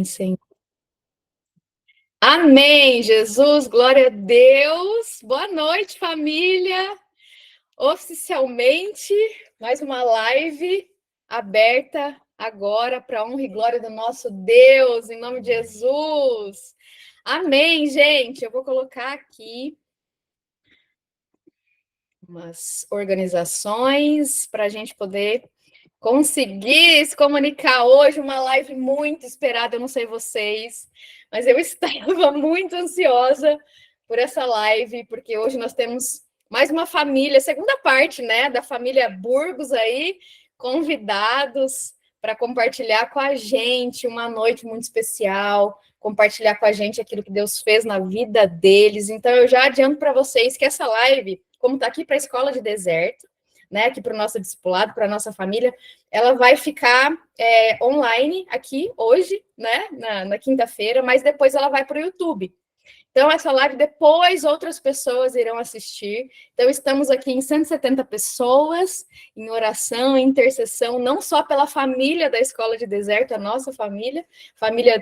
Senhor. Amém, Jesus, glória a Deus. Boa noite, família. Oficialmente, mais uma live aberta agora para a honra e glória do nosso Deus, em nome de Jesus. Amém, gente. Eu vou colocar aqui umas organizações para a gente poder conseguir se comunicar hoje, uma live muito esperada, eu não sei vocês, mas eu estava muito ansiosa por essa live, porque hoje nós temos mais uma família, segunda parte, né, da família Burgos aí, convidados para compartilhar com a gente uma noite muito especial, compartilhar com a gente aquilo que Deus fez na vida deles. Então, eu já adianto para vocês que essa live, como está aqui para a Escola de Deserto, né, aqui para o nosso discipulado, para a nossa família, ela vai ficar online aqui hoje, né, na quinta-feira, mas depois ela vai para o YouTube. Então, essa live depois outras pessoas irão assistir. Então, estamos aqui em 170 pessoas, em oração, em intercessão, não só pela família da Escola de Deserto, a nossa família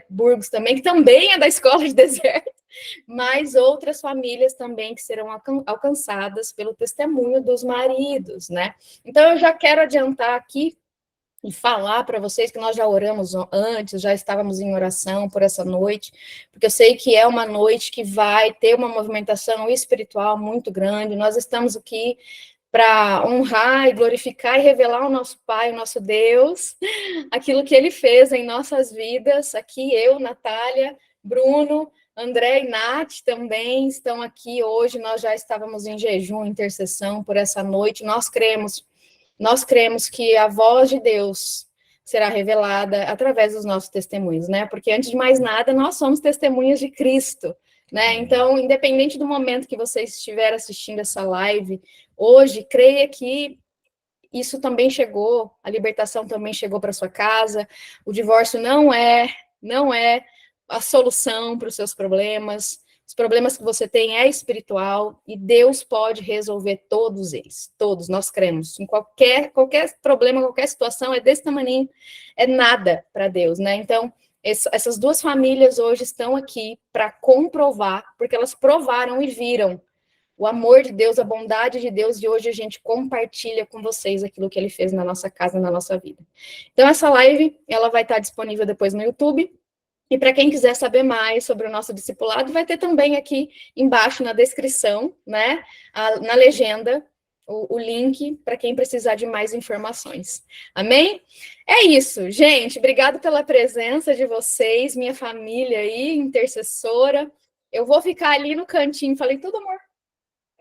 Burgos também, que também é da Escola de Deserto, mas outras famílias também que serão alcançadas pelo testemunho dos maridos, né? Então, eu já quero adiantar aqui e falar para vocês que nós já oramos antes, já estávamos em oração por essa noite, porque eu sei que é uma noite que vai ter uma movimentação espiritual muito grande. Nós estamos aqui para honrar e glorificar e revelar ao nosso Pai, o nosso Deus, aquilo que Ele fez em nossas vidas. Aqui eu, Natália, Bruno, André e Nath também estão aqui hoje. Nós já estávamos em jejum, intercessão por essa noite. Nós cremos que a voz de Deus será revelada através dos nossos testemunhos, né? Porque, antes de mais nada, nós somos testemunhas de Cristo, né? Então, independente do momento que você estiver assistindo essa live, hoje, creia que isso também chegou, a libertação também chegou para sua casa, o divórcio não é a solução para os seus problemas. Os problemas que você tem é espiritual e Deus pode resolver todos eles. Todos, nós cremos. Em qualquer problema, qualquer situação, é desse tamanho, é nada para Deus, né? Então, essas duas famílias hoje estão aqui para comprovar, porque elas provaram e viram o amor de Deus, a bondade de Deus, e hoje a gente compartilha com vocês aquilo que Ele fez na nossa casa, na nossa vida. Então, essa live, ela vai estar disponível depois no YouTube. E para quem quiser saber mais sobre o nosso discipulado, vai ter também aqui embaixo na descrição, né, na legenda, o link para quem precisar de mais informações. Amém? É isso, gente. Obrigado pela presença de vocês, minha família aí, intercessora. Eu vou ficar ali no cantinho. Falei tudo, amor?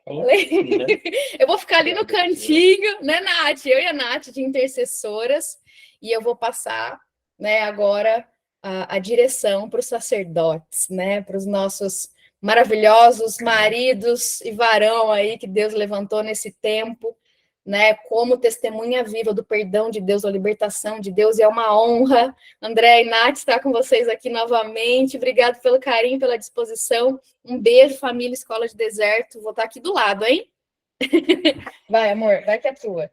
Falei. Eu vou ficar ali no cantinho, né, Nath? Eu e a Nath, de intercessoras, e eu vou passar, né, agora a direção para os sacerdotes, né, para os nossos maravilhosos maridos e varão aí que Deus levantou nesse tempo, né, como testemunha viva do perdão de Deus, da libertação de Deus, e é uma honra. André e Nath estar com vocês aqui novamente. Obrigado pelo carinho, pela disposição. Um beijo, família Escola de Deserto. Vou estar aqui do lado, hein? Vai, amor, vai que é tua.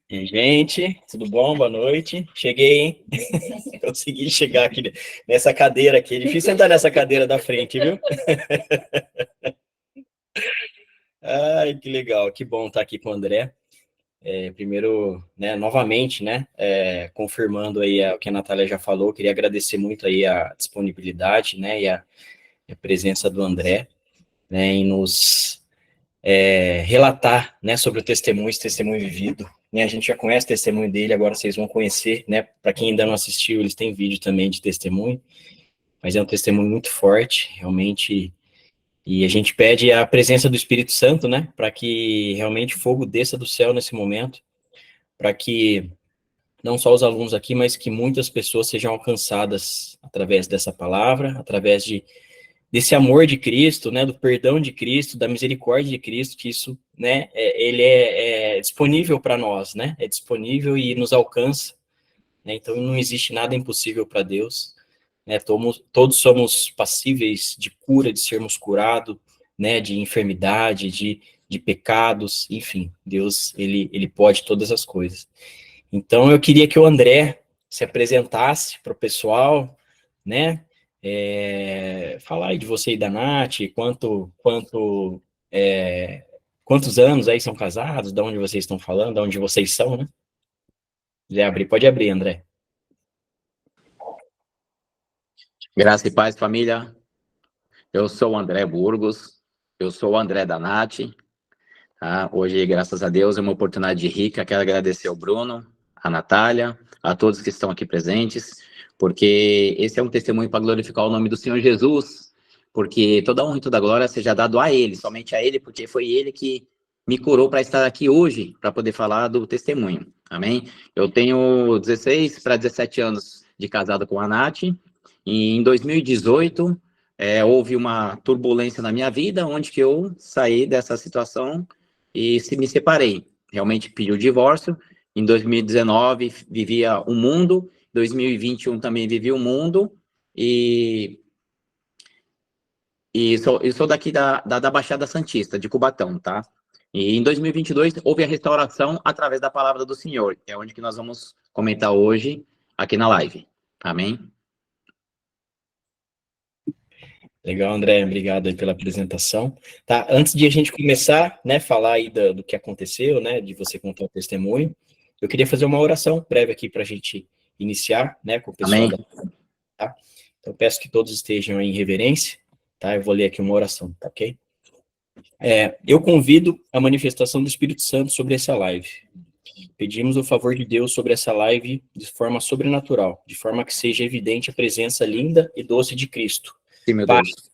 E, gente, tudo bom? Boa noite. Cheguei, hein? Consegui chegar aqui nessa cadeira aqui. É difícil sentar nessa cadeira da frente, viu? Ai, que legal, que bom estar aqui com o André. Primeiro, né, novamente, né, confirmando aí o que a Natália já falou, queria agradecer muito aí a disponibilidade, né, e a presença do André, né, em nos relatar, né, sobre o testemunho, esse testemunho vivido, né, a gente já conhece o testemunho dele, agora vocês vão conhecer, né, para quem ainda não assistiu, eles têm vídeo também de testemunho, mas é um testemunho muito forte, realmente, e a gente pede a presença do Espírito Santo, né, para que realmente fogo desça do céu nesse momento, para que não só os alunos aqui, mas que muitas pessoas sejam alcançadas através dessa palavra, através desse amor de Cristo, né, do perdão de Cristo, da misericórdia de Cristo, que isso, né, ele é disponível para nós, né, é disponível e nos alcança, né, então não existe nada impossível para Deus, né, todos somos passíveis de cura, de sermos curados, né, de enfermidade, de de pecados, enfim, Deus, ele pode todas as coisas. Então, eu queria que o André se apresentasse para o pessoal, né? Falar aí de você e da Nath, quantos anos aí são casados, de onde vocês estão falando, de onde vocês são, né? Quiser abrir, pode abrir, André. Graça e paz, família. Eu sou o André Burgos, eu sou o André da Nath. Tá? Hoje, graças a Deus, é uma oportunidade rica. Quero agradecer ao Bruno, a Natália, a todos que estão aqui presentes, porque esse é um testemunho para glorificar o nome do Senhor Jesus, porque toda honra e toda glória seja dado a Ele, somente a Ele, porque foi Ele que me curou para estar aqui hoje, para poder falar do testemunho. Amém? Eu tenho 16 para 17 anos de casado com a Nath, e em 2018, houve uma turbulência na minha vida, onde que eu saí dessa situação e me separei. Realmente pedi o divórcio. Em 2019, vivia um mundo. Em 2021 também vivi um mundo. E sou daqui da Baixada Santista, de Cubatão, tá? E em 2022, houve a restauração através da palavra do Senhor, que é onde que nós vamos comentar hoje, aqui na live. Amém? Legal, André, obrigado aí pela apresentação. Tá, antes de a gente começar, né, falar aí do que aconteceu, né, de você contar o testemunho, eu queria fazer uma oração breve aqui para a gente iniciar, né, com o pessoal. Amém. Tá? Então, peço que todos estejam em reverência, tá? Eu vou ler aqui uma oração, tá ok? Eu convido a manifestação do Espírito Santo sobre essa live. Pedimos o favor de Deus sobre essa live de forma sobrenatural, de forma que seja evidente a presença linda e doce de Cristo. Sim, meu Pai, Deus.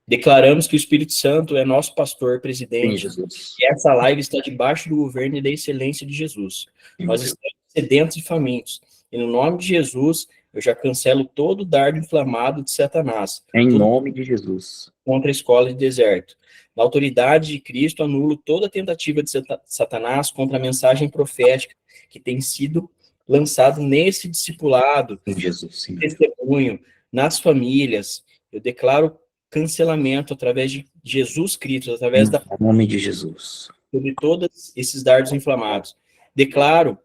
declaramos que o Espírito Santo é nosso pastor, Sim, presidente, Jesus. e essa live está debaixo do governo e da excelência de Jesus. Sim, Nós meu Deus. estamos sedentos e famintos, e no nome de Jesus, eu já cancelo todo o dardo inflamado de Satanás, Em todo nome de Jesus. contra a escola de deserto. Na autoridade de Cristo, anulo toda tentativa de Satanás contra a mensagem profética que tem sido lançado nesse discipulado, Em Jesus, sim. testemunho, nas famílias. Eu declaro cancelamento através de Jesus Cristo, através Em da nome de Jesus. sobre todos esses dardos inflamados. Declaro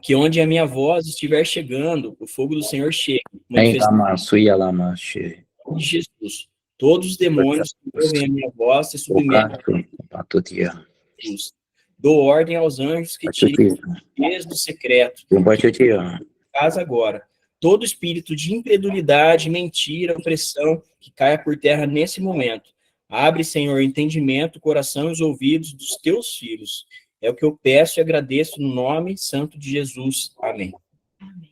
que onde a minha voz estiver chegando, o fogo do Senhor chega, Em manifestando lama, suia lama, che. de Jesus. Todos os demônios que ouvem a minha voz se submetem Ocato, patutia. a Jesus. Dou ordem aos anjos que tirem Patutia. desde do secreto. Patutia. Casa agora. Todo espírito de incredulidade, mentira, opressão, que caia por terra nesse momento. Abre, Senhor, o entendimento, o coração e os ouvidos dos teus filhos. É o que eu peço e agradeço no nome santo de Jesus. Amém. Amém.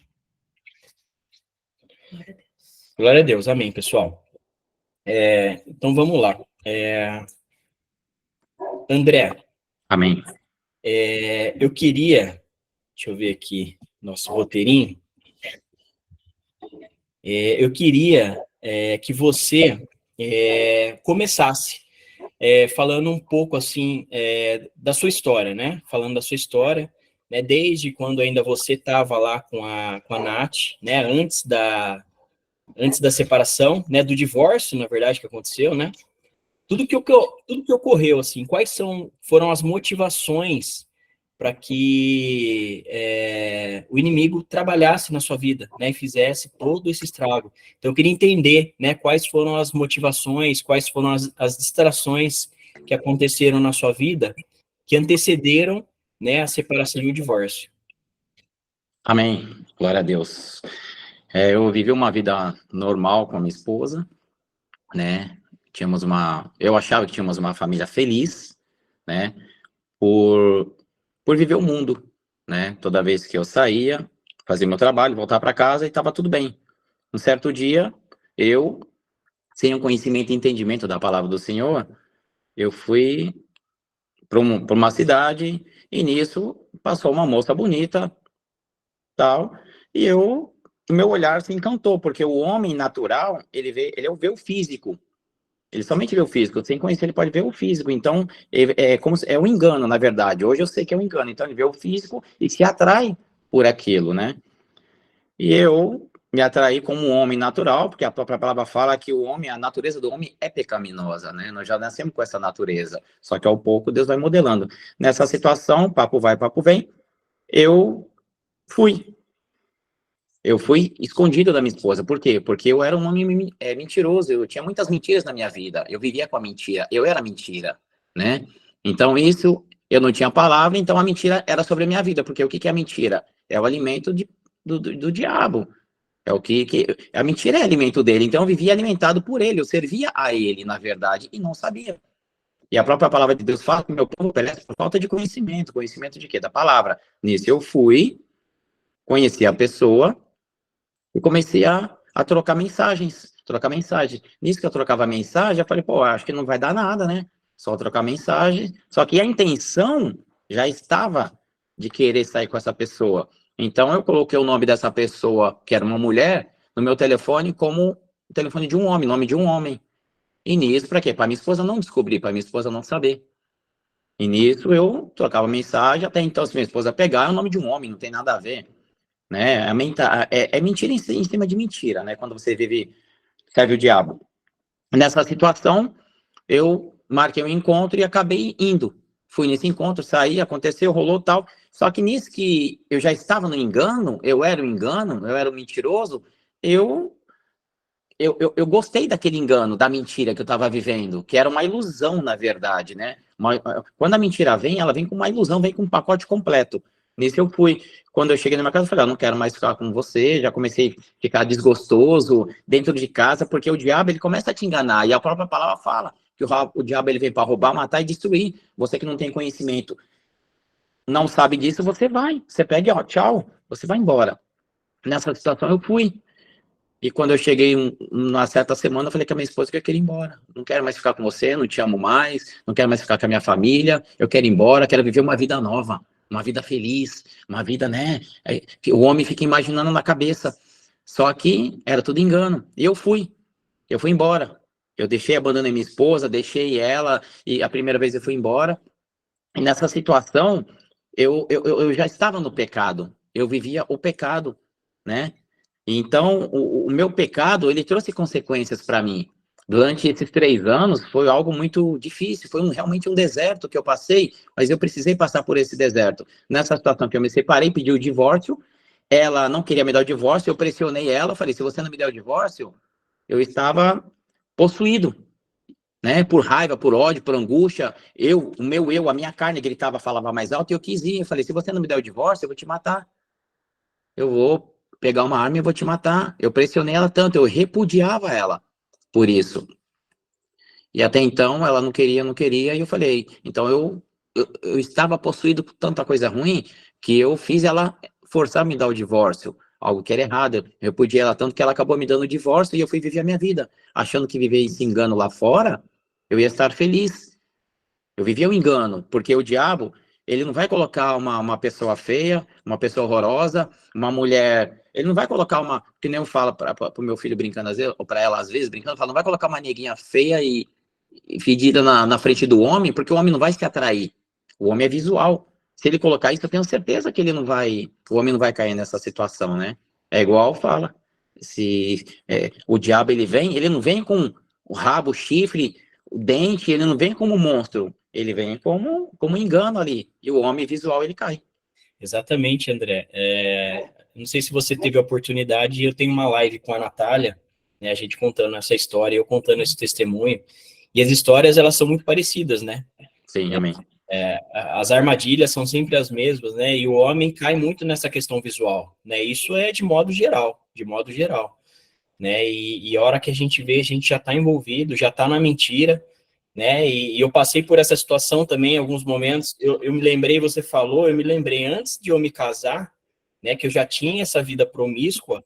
Glória a Deus. Glória a Deus. Amém, pessoal. Então, vamos lá. André, Amém. eu queria... Deixa eu ver aqui nosso roteirinho. Eu queria que você começasse falando um pouco, assim, da sua história, né? Falando da sua história, né? Desde quando ainda você estava lá com a Nath, né? Antes da separação, né? Do divórcio, na verdade, que aconteceu, né? Tudo que ocorreu, assim, quais foram as motivações para que o inimigo trabalhasse na sua vida, né, e fizesse todo esse estrago. Então, eu queria entender, né, quais foram as motivações, quais foram as distrações que aconteceram na sua vida que antecederam, né, a separação e o divórcio. Amém. Glória a Deus. Eu vivi uma vida normal com a minha esposa, né? Eu achava que tínhamos uma família feliz, né? Por viver o mundo, né? Toda vez que eu saía, fazia meu trabalho, voltava para casa e estava tudo bem. Um certo dia, eu, sem o conhecimento e entendimento da palavra do Senhor, eu fui para uma cidade e nisso passou uma moça bonita, tal, e o meu olhar se encantou, porque o homem natural, ele vê o físico. Ele somente vê o físico, sem conhecer ele pode ver o físico, então é um engano, na verdade. Hoje eu sei que é um engano, então ele vê o físico e se atrai por aquilo, né? E eu me atrair como um homem natural, porque a própria palavra fala que o homem, a natureza do homem é pecaminosa, né? Nós já nascemos com essa natureza, só que ao pouco Deus vai modelando. Nessa situação, papo vai, papo vem, eu fui. Eu fui escondido da minha esposa. Por quê? Porque eu era um homem mentiroso, eu tinha muitas mentiras na minha vida, eu vivia com a mentira, eu era mentira, né? Então isso, eu não tinha palavra, então a mentira era sobre a minha vida, porque o que é a mentira? É o alimento do diabo. É o que a mentira é alimento dele, então eu vivia alimentado por ele, eu servia a ele, na verdade, e não sabia. E a própria palavra de Deus fala que meu povo perece por falta de conhecimento. Conhecimento de quê? Da palavra. Nisso eu fui, conheci a pessoa e comecei a trocar mensagens. Trocar mensagem. Nisso que eu trocava mensagem, eu falei, pô, acho que não vai dar nada, né? Só trocar mensagem. Só que a intenção já estava de querer sair com essa pessoa. Então eu coloquei o nome dessa pessoa, que era uma mulher, no meu telefone como o telefone de um homem, nome de um homem. E nisso, para quê? Para minha esposa não descobrir, para minha esposa não saber. E nisso eu trocava mensagem, até então, se minha esposa pegar, é o nome de um homem, não tem nada a ver. Né? É mentira em cima de mentira, né? Quando você vive, serve o diabo. Nessa situação, eu marquei um encontro e acabei indo. Fui nesse encontro, saí, aconteceu, rolou tal. Só que nisso que eu já estava no engano, eu era o engano, eu era o mentiroso, eu gostei daquele engano, da mentira que eu estava vivendo, que era uma ilusão, na verdade, né? Quando a mentira vem, ela vem com uma ilusão, vem com um pacote completo. Nisso eu fui. Quando eu cheguei na minha casa, eu falei, não quero mais ficar com você, já comecei a ficar desgostoso dentro de casa, porque o diabo, ele começa a te enganar, e a própria palavra fala que o diabo, ele vem para roubar, matar e destruir. Você que não tem conhecimento, não sabe disso, você pega, ó, tchau, você vai embora. Nessa situação eu fui. E quando eu cheguei numa certa semana, eu falei com a minha esposa que eu queria ir embora. Não quero mais ficar com você, não te amo mais, não quero mais ficar com a minha família, eu quero ir embora, quero viver uma vida nova, uma vida feliz, uma vida, né? Que o homem fica imaginando na cabeça. Só que era tudo engano. E eu fui embora. Eu abandonei minha esposa, deixei ela, e a primeira vez eu fui embora. E nessa situação, eu já estava no pecado, eu vivia o pecado, né? Então, o meu pecado, ele trouxe consequências para mim. Durante esses 3 anos, foi algo muito difícil, foi realmente um deserto que eu passei, mas eu precisei passar por esse deserto. Nessa situação que eu me separei, pedi o divórcio, ela não queria me dar o divórcio, eu pressionei ela, falei, se você não me der o divórcio, eu estava possuído, né, por raiva, por ódio, por angústia, a minha carne gritava, falava mais alto, e eu quis ir, eu falei, se você não me der o divórcio, eu vou te matar. Eu vou pegar uma arma e vou te matar. Eu pressionei ela tanto, eu repudiava ela por isso. E até então ela não queria, e eu falei, então eu estava possuído por tanta coisa ruim que eu fiz ela forçar a me dar o divórcio, algo que era errado. Eu repudiei ela tanto que ela acabou me dando o divórcio e eu fui viver a minha vida, achando que viver esse engano lá fora, eu ia estar feliz. Eu vivia o engano, porque o diabo, ele não vai colocar uma pessoa feia, uma pessoa horrorosa, uma mulher. Ele não vai colocar uma. Que nem eu falo para o meu filho brincando, às vezes, ou para ela, às vezes, brincando, fala, não vai colocar uma neguinha feia e fedida na frente do homem, porque o homem não vai se atrair. O homem é visual. Se ele colocar isso, eu tenho certeza que ele não vai. O homem não vai cair nessa situação, né? É igual fala. Se o diabo ele não vem com o rabo, o chifre, o dente, ele não vem como monstro. Ele vem como engano ali. E o homem visual, ele cai. Exatamente, André. Não sei se você teve a oportunidade, eu tenho uma live com a Natália, né, a gente contando essa história, eu contando esse testemunho, e as histórias, elas são muito parecidas, né? Sim, amém. As armadilhas são sempre as mesmas, né? E o homem cai muito nessa questão visual, né? Isso é de modo geral, né? E a hora que a gente vê, a gente já está envolvido, já está na mentira, né? E eu passei por essa situação também em alguns momentos. Eu me lembrei, você falou, eu me lembrei antes de eu me casar, né? Que eu já tinha essa vida promíscua.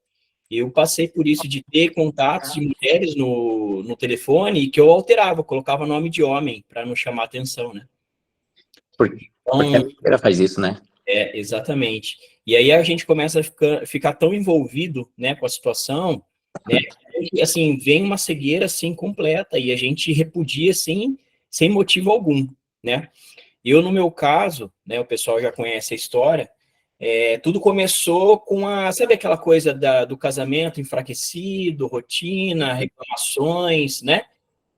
Eu passei por isso de ter contatos de mulheres no telefone e que eu alterava, colocava nome de homem para não chamar atenção, né? Porque Então, a mentira faz isso, né? exatamente. E aí a gente começa a ficar tão envolvido, né, com a situação, né, que, assim, vem uma cegueira, assim, completa, e a gente repudia, assim, sem motivo algum, né. Eu, no meu caso, né, o pessoal já conhece a história, tudo começou com sabe aquela coisa do casamento enfraquecido, rotina, reclamações, né?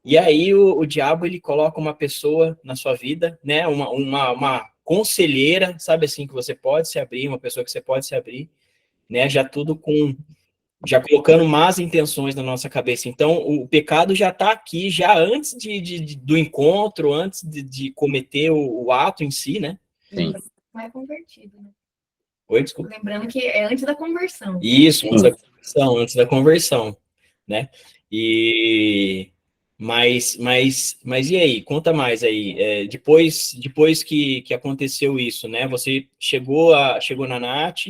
E aí o diabo, ele coloca uma pessoa na sua vida, né? Uma conselheira, sabe assim, que você pode se abrir, uma pessoa que você pode se abrir, né? Já colocando más intenções na nossa cabeça. Então, o pecado já está aqui, já antes do encontro, antes de cometer o ato em si, né? Sim. Não é convertido, né? Oi, desculpa. Lembrando que é antes da conversão. Isso, antes da conversão, né? Mas e aí? Conta mais aí. Depois que aconteceu isso, né? Você chegou na Nath,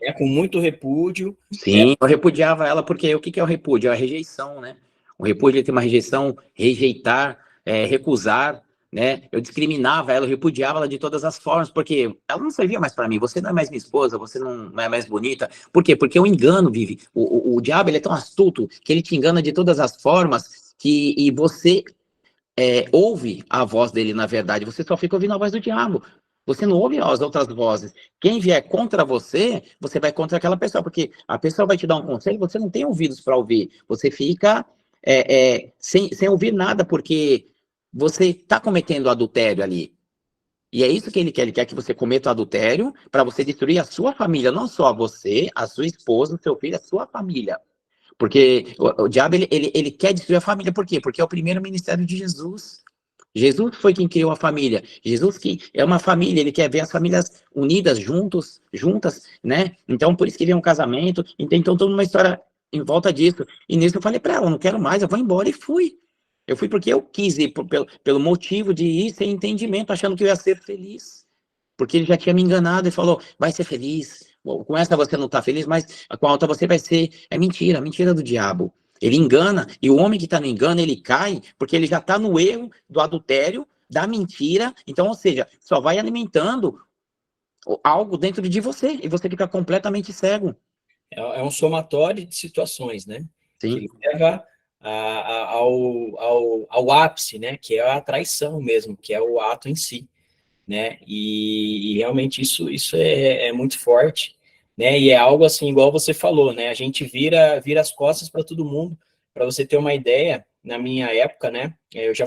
né, com muito repúdio. Sim, eu repudiava ela porque o que é o repúdio? É a rejeição, né? O repúdio tem uma rejeição, rejeitar, recusar, né? Eu discriminava ela, eu repudiava ela de todas as formas, porque ela não servia mais para mim. Você não é mais minha esposa, você não é mais bonita. Por quê? Porque o engano, Vivi. O diabo, ele é tão astuto que ele te engana de todas as formas e você ouve a voz dele, na verdade. Você só fica ouvindo a voz do diabo. Você não ouve as outras vozes. Quem vier contra você, você vai contra aquela pessoa, porque a pessoa vai te dar um conselho, você não tem ouvidos para ouvir. Você fica sem ouvir nada, porque você está cometendo adultério ali. E é isso que ele quer. Ele quer que você cometa o adultério para você destruir a sua família, não só você, a sua esposa, o seu filho, a sua família. Porque o diabo, ele quer destruir a família. Por quê? Porque é o primeiro ministério de Jesus. Jesus foi quem criou a família. Jesus que é uma família, ele quer ver as famílias unidas, juntas, né? Então, por isso que vem um casamento. Então, toda uma história em volta disso. E nisso eu falei para ela, não quero mais, eu vou embora. E fui. Eu fui porque eu quis ir, pelo motivo de ir sem entendimento, achando que eu ia ser feliz. Porque ele já tinha me enganado e falou, vai ser feliz. Com essa você não está feliz, mas com a outra você vai ser. É mentira do diabo. Ele engana, e o homem que está no engano, ele cai, porque ele já está no erro do adultério, da mentira. Então, ou seja, só vai alimentando algo dentro de você, e você fica completamente cego. É um somatório de situações, né? Sim. Que leva ao ápice, né? Que é a traição mesmo, que é o ato em si, né? E realmente isso é muito forte, né? E é algo assim, igual você falou, né? A gente vira as costas para todo mundo. Para você ter uma ideia, na minha época, né? Eu já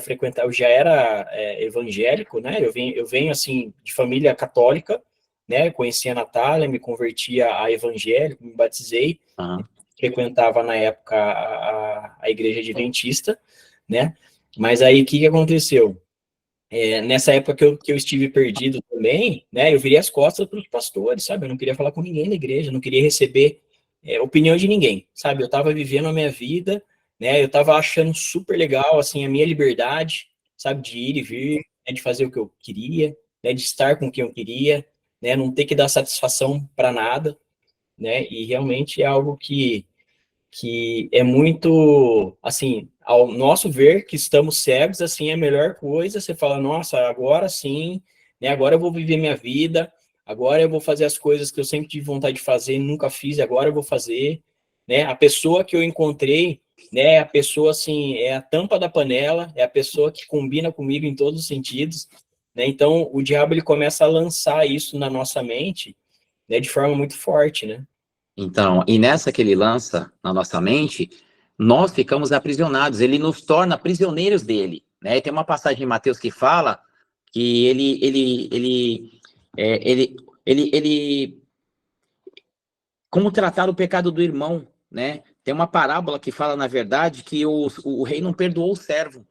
era evangélico, né? Eu venho assim de família católica, né? Conheci a Natália, me converti a evangélico, me batizei, frequentava na época a igreja adventista, né? Mas aí o que aconteceu? Nessa época que eu estive perdido também, né, eu virei as costas para os pastores, sabe? Eu não queria falar com ninguém da igreja, não queria receber opinião de ninguém, sabe? Eu estava vivendo a minha vida, né? Eu estava achando super legal, assim, a minha liberdade, sabe? De ir e vir, né, de fazer o que eu queria, né? De estar com quem eu queria, né? Não ter que dar satisfação para nada, né? E realmente é algo que é muito, assim, ao nosso ver que estamos cegos, assim, é a melhor coisa, você fala, nossa, agora sim, né, agora eu vou viver minha vida, agora eu vou fazer as coisas que eu sempre tive vontade de fazer, nunca fiz, agora eu vou fazer, né, a pessoa que eu encontrei, né, a pessoa, assim, é a tampa da panela, é a pessoa que combina comigo em todos os sentidos, né, então o diabo, ele começa a lançar isso na nossa mente, né, de forma muito forte, né. Então, e nessa que ele lança na nossa mente, nós ficamos aprisionados, ele nos torna prisioneiros dele, né? E tem uma passagem em Mateus que fala que como tratar o pecado do irmão, né? Tem uma parábola que fala, na verdade, que o rei não perdoou o servo.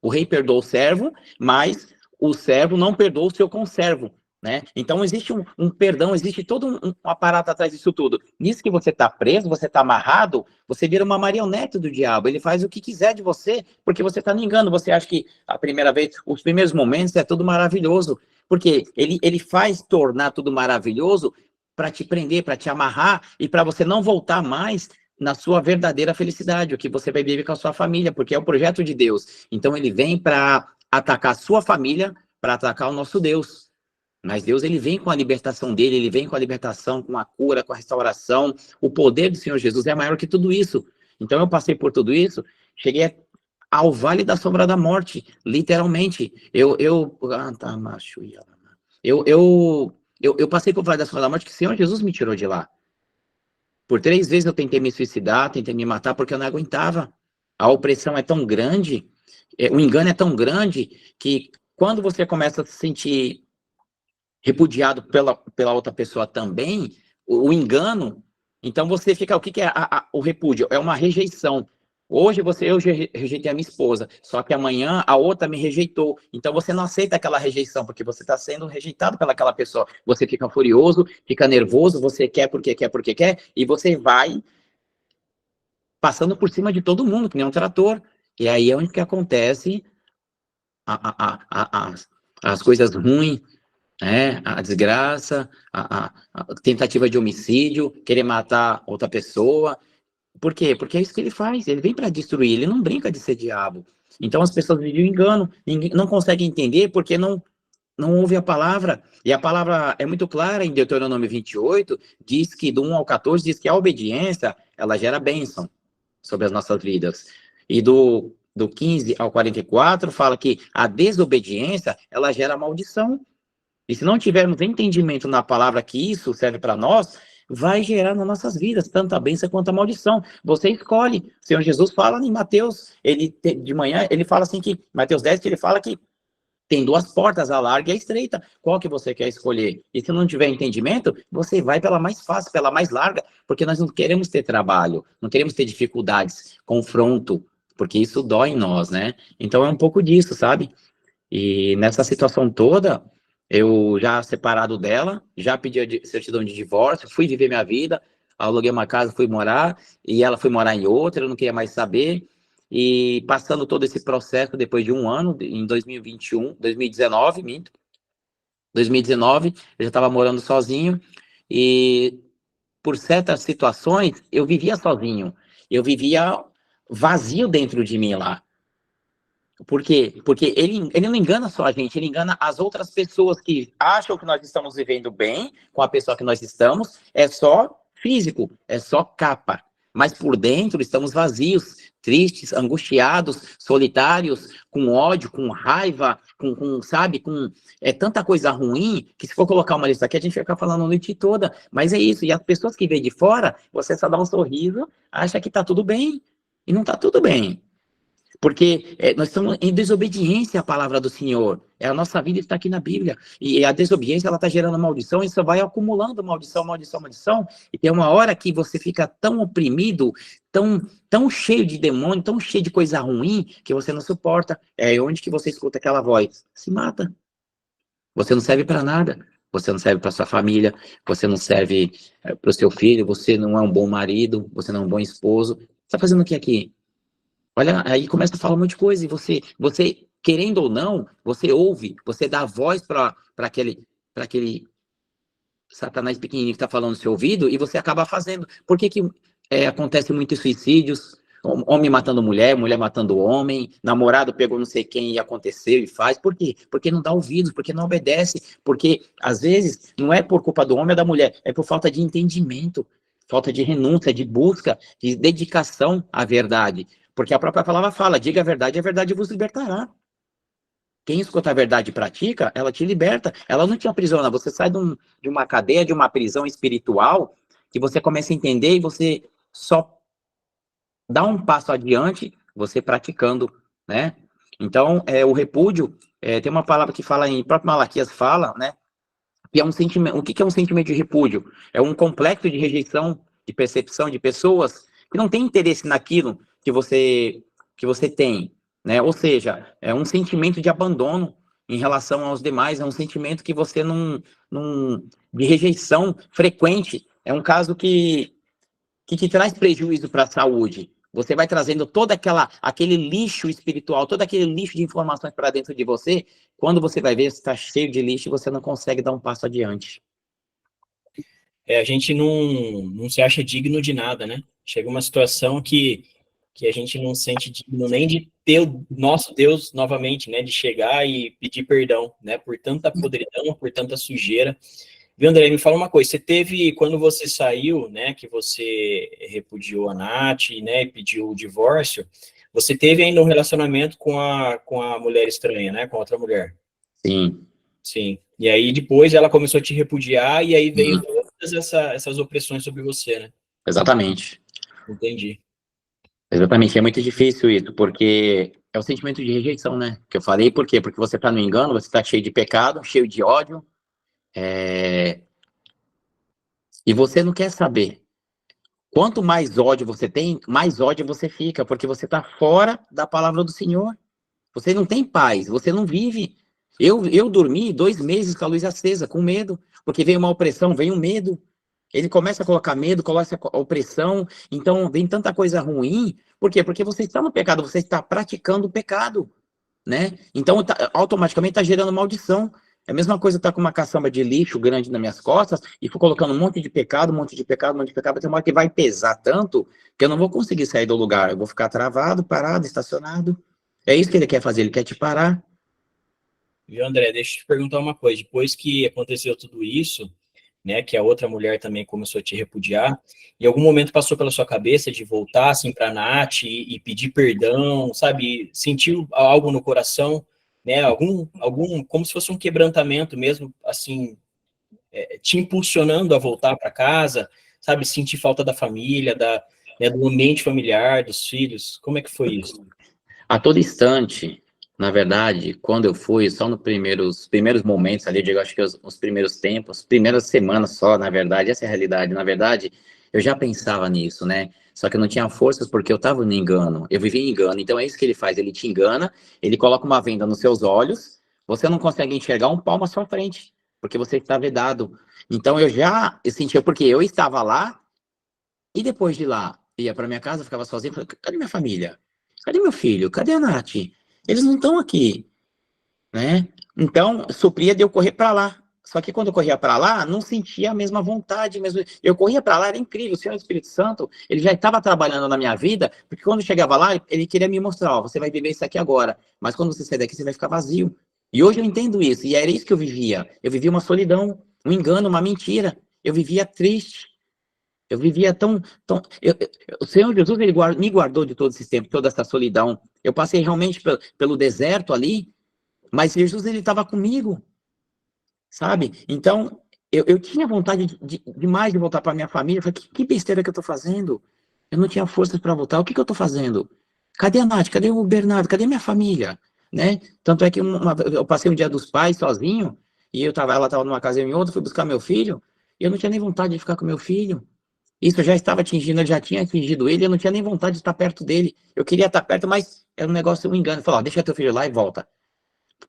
O rei perdoou o servo, mas o servo não perdoou o seu conservo, né? Então existe um perdão, existe todo um aparato atrás disso tudo. Nisso que você está preso, você está amarrado, você vira uma marionete do diabo. Ele faz o que quiser de você, porque você está no engano. Você acha que a primeira vez, os primeiros momentos é tudo maravilhoso, porque ele faz tornar tudo maravilhoso para te prender, para te amarrar e para você não voltar mais na sua verdadeira felicidade, o que você vai viver com a sua família, porque é o projeto de Deus. Então ele vem para atacar a sua família, para atacar o nosso Deus. Mas Deus, ele vem com a libertação dele, ele vem com a libertação, com a cura, com a restauração. O poder do Senhor Jesus é maior que tudo isso. Então eu passei por tudo isso, cheguei ao vale da sombra da morte, literalmente. Eu Eu passei por Vale da Sombra da Morte que o Senhor Jesus me tirou de lá. Por 3 vezes eu tentei me suicidar, tentei me matar porque eu não aguentava. A opressão é tão grande, o engano é tão grande, que quando você começa a se sentir repudiado pela outra pessoa também, o engano, então você fica, o que é o repúdio? É uma rejeição. Hoje eu rejeitei a minha esposa, só que amanhã a outra me rejeitou. Então você não aceita aquela rejeição, porque você está sendo rejeitado pelaquela pessoa. Você fica furioso, fica nervoso, você quer porque quer, porque quer, e você vai passando por cima de todo mundo, que nem um trator. E aí é onde que acontece as coisas ruins, né? A desgraça, a tentativa de homicídio, querer matar outra pessoa. Por quê? Porque é isso que ele faz, ele vem para destruir, ele não brinca de ser diabo. Então as pessoas vivem engano, não conseguem entender porque não ouve a palavra, e a palavra é muito clara em Deuteronômio 28, diz que do 1 ao 14, diz que a obediência, ela gera bênção sobre as nossas vidas. E do 15 ao 44, fala que a desobediência, ela gera maldição. E se não tivermos entendimento na palavra que isso serve para nós, vai gerar nas nossas vidas tanto a bênção quanto a maldição. Você escolhe. O Senhor Jesus fala em Mateus, de manhã, ele fala assim que, Mateus 10, que ele fala que tem 2 portas, a larga e a estreita. Qual que você quer escolher? E se não tiver entendimento, você vai pela mais fácil, pela mais larga, porque nós não queremos ter trabalho, não queremos ter dificuldades, confronto, porque isso dói em nós, né? Então é um pouco disso, sabe? E nessa situação toda, eu já separado dela, já pedi a certidão de divórcio, fui viver minha vida, aluguei uma casa, fui morar, e ela foi morar em outra, eu não queria mais saber. E passando todo esse processo, depois de um ano, em 2019, minto, 2019, eu já estava morando sozinho, e por certas situações, eu vivia sozinho, eu vivia vazio dentro de mim lá. Por quê? Porque ele não engana só a gente, ele engana as outras pessoas que acham que nós estamos vivendo bem com a pessoa que nós estamos, é só físico, é só capa. Mas por dentro estamos vazios, tristes, angustiados, solitários, com ódio, com raiva, sabe, com tanta coisa ruim, que se for colocar uma lista aqui, a gente vai ficar falando a noite toda. Mas é isso, e as pessoas que vêm de fora, você só dá um sorriso, acha que tá tudo bem, e não tá tudo bem. Porque nós estamos em desobediência à palavra do Senhor. A nossa vida está aqui na Bíblia. E a desobediência, ela está gerando maldição, e isso vai acumulando maldição, maldição, maldição. E tem uma hora que você fica tão oprimido, tão cheio de demônio, tão cheio de coisa ruim, que você não suporta. É onde que você escuta aquela voz? Se mata. Você não serve para nada. Você não serve para sua família, você não serve para o seu filho, você não é um bom marido, você não é um bom esposo. Você está fazendo o que aqui? Olha, aí começa a falar um monte de coisa, e você querendo ou não, você ouve, você dá voz para aquele Satanás pequenininho que está falando no seu ouvido, e você acaba fazendo. Por que acontece muitos suicídios? Homem matando mulher, mulher matando homem, namorado pegou não sei quem e aconteceu e faz. Por quê? Porque não dá ouvidos, porque não obedece, porque às vezes não é por culpa do homem ou da mulher, é por falta de entendimento, falta de renúncia, de busca, de dedicação à verdade. Porque a própria palavra fala, diga a verdade vos libertará. Quem escuta a verdade e pratica, ela te liberta. Ela não te aprisiona. Você sai de uma cadeia, de uma prisão espiritual, que você começa a entender e você só dá um passo adiante, você praticando, né? Então, o repúdio, tem uma palavra que fala em próprio Malaquias fala, né? Que é um sentimento. O que é um sentimento de repúdio? É um complexo de rejeição, de percepção de pessoas que não têm interesse naquilo que você tem, né? Ou seja, é um sentimento de abandono em relação aos demais, é um sentimento que você de rejeição frequente. É um caso que te traz prejuízo para a saúde. Você vai trazendo todo aquele lixo espiritual, todo aquele lixo de informações para dentro de você. Quando você vai ver, você está cheio de lixo e você não consegue dar um passo adiante. A gente não se acha digno de nada, né? Chega uma situação que a gente não sente digno nem de ter o nosso Deus novamente, né? De chegar e pedir perdão, né? Por tanta podridão, por tanta sujeira. Viu, André, me fala uma coisa, você teve, quando você saiu, né, que você repudiou a Nath, né, e pediu o divórcio, você teve ainda um relacionamento com a mulher estranha, né, com outra mulher? Sim. Sim. E aí depois ela começou a te repudiar e aí veio todas essas opressões sobre você, né? Exatamente. Entendi. Exatamente, é muito difícil isso, porque é o sentimento de rejeição, né? Que eu falei, por quê? Porque você tá no engano, você tá cheio de pecado, cheio de ódio, e você não quer saber. Quanto mais ódio você tem, mais ódio você fica, porque você tá fora da palavra do Senhor. Você não tem paz, você não vive. Eu dormi 2 meses com a luz acesa, com medo, porque veio uma opressão, veio um medo. Ele começa a colocar medo, coloca a opressão, então vem tanta coisa ruim. Por quê? Porque você está no pecado, você está praticando o pecado, né? Então automaticamente está gerando maldição. É a mesma coisa estar com uma caçamba de lixo grande nas minhas costas e for colocando um monte de pecado, um monte de pecado, um monte de pecado, tem uma hora que vai pesar tanto que eu não vou conseguir sair do lugar. Eu vou ficar travado, parado, estacionado. É isso que ele quer fazer, ele quer te parar. Viu, André, deixa eu te perguntar uma coisa. Depois que aconteceu tudo isso, né, que a outra mulher também começou a te repudiar, em algum momento passou pela sua cabeça de voltar assim para a Nath e pedir perdão, sabe? Sentiu algo no coração, né? Algum, como se fosse um quebrantamento mesmo, assim, te impulsionando a voltar para casa, sabe? Sentir falta da família, né, do ambiente familiar, dos filhos. Como é que foi isso? A todo instante, na verdade, quando eu fui, só nos primeiros momentos ali, eu digo, acho que os primeiros tempos, primeiras semanas só, na verdade, essa é a realidade. Na verdade, eu já pensava nisso, né? Só que eu não tinha forças porque eu estava no engano, eu vivia em engano. Então é isso que ele faz, ele te engana, ele coloca uma venda nos seus olhos, você não consegue enxergar um palmo à sua frente, porque você está vedado. Então eu sentia, porque eu estava lá, e depois de lá, ia para minha casa, ficava sozinho, falei, cadê minha família? Cadê meu filho? Cadê a Nath? Eles não estão aqui, né? Então, supria de eu correr para lá. Só que quando eu corria para lá, não sentia a mesma vontade mesmo. Eu corria para lá, era incrível. O Senhor Espírito Santo, ele já estava trabalhando na minha vida, porque quando eu chegava lá, ele queria me mostrar, ó, você vai viver isso aqui agora, mas quando você sair daqui, você vai ficar vazio. E hoje eu entendo isso, e era isso que eu vivia. Eu vivia uma solidão, um engano, uma mentira. Eu vivia triste. Eu vivia o Senhor Jesus, ele me guardou de todo esse tempo, toda essa solidão. Eu passei realmente pelo deserto ali, mas Jesus, ele estava comigo, sabe? Então, eu tinha vontade demais de voltar para minha família. Eu falei, que besteira que eu estou fazendo? Eu não tinha forças para voltar. O que eu estou fazendo? Cadê a Nath? Cadê o Bernardo? Cadê minha família? Né? Tanto é que eu passei um dia dos pais sozinho, e ela estava numa casa e eu em outra, fui buscar meu filho, e eu não tinha nem vontade de ficar com meu filho. Isso já estava atingindo, eu já tinha atingido ele, eu não tinha nem vontade de estar perto dele. Eu queria estar perto, mas era um negócio, um engano. Falou, deixa teu filho lá e volta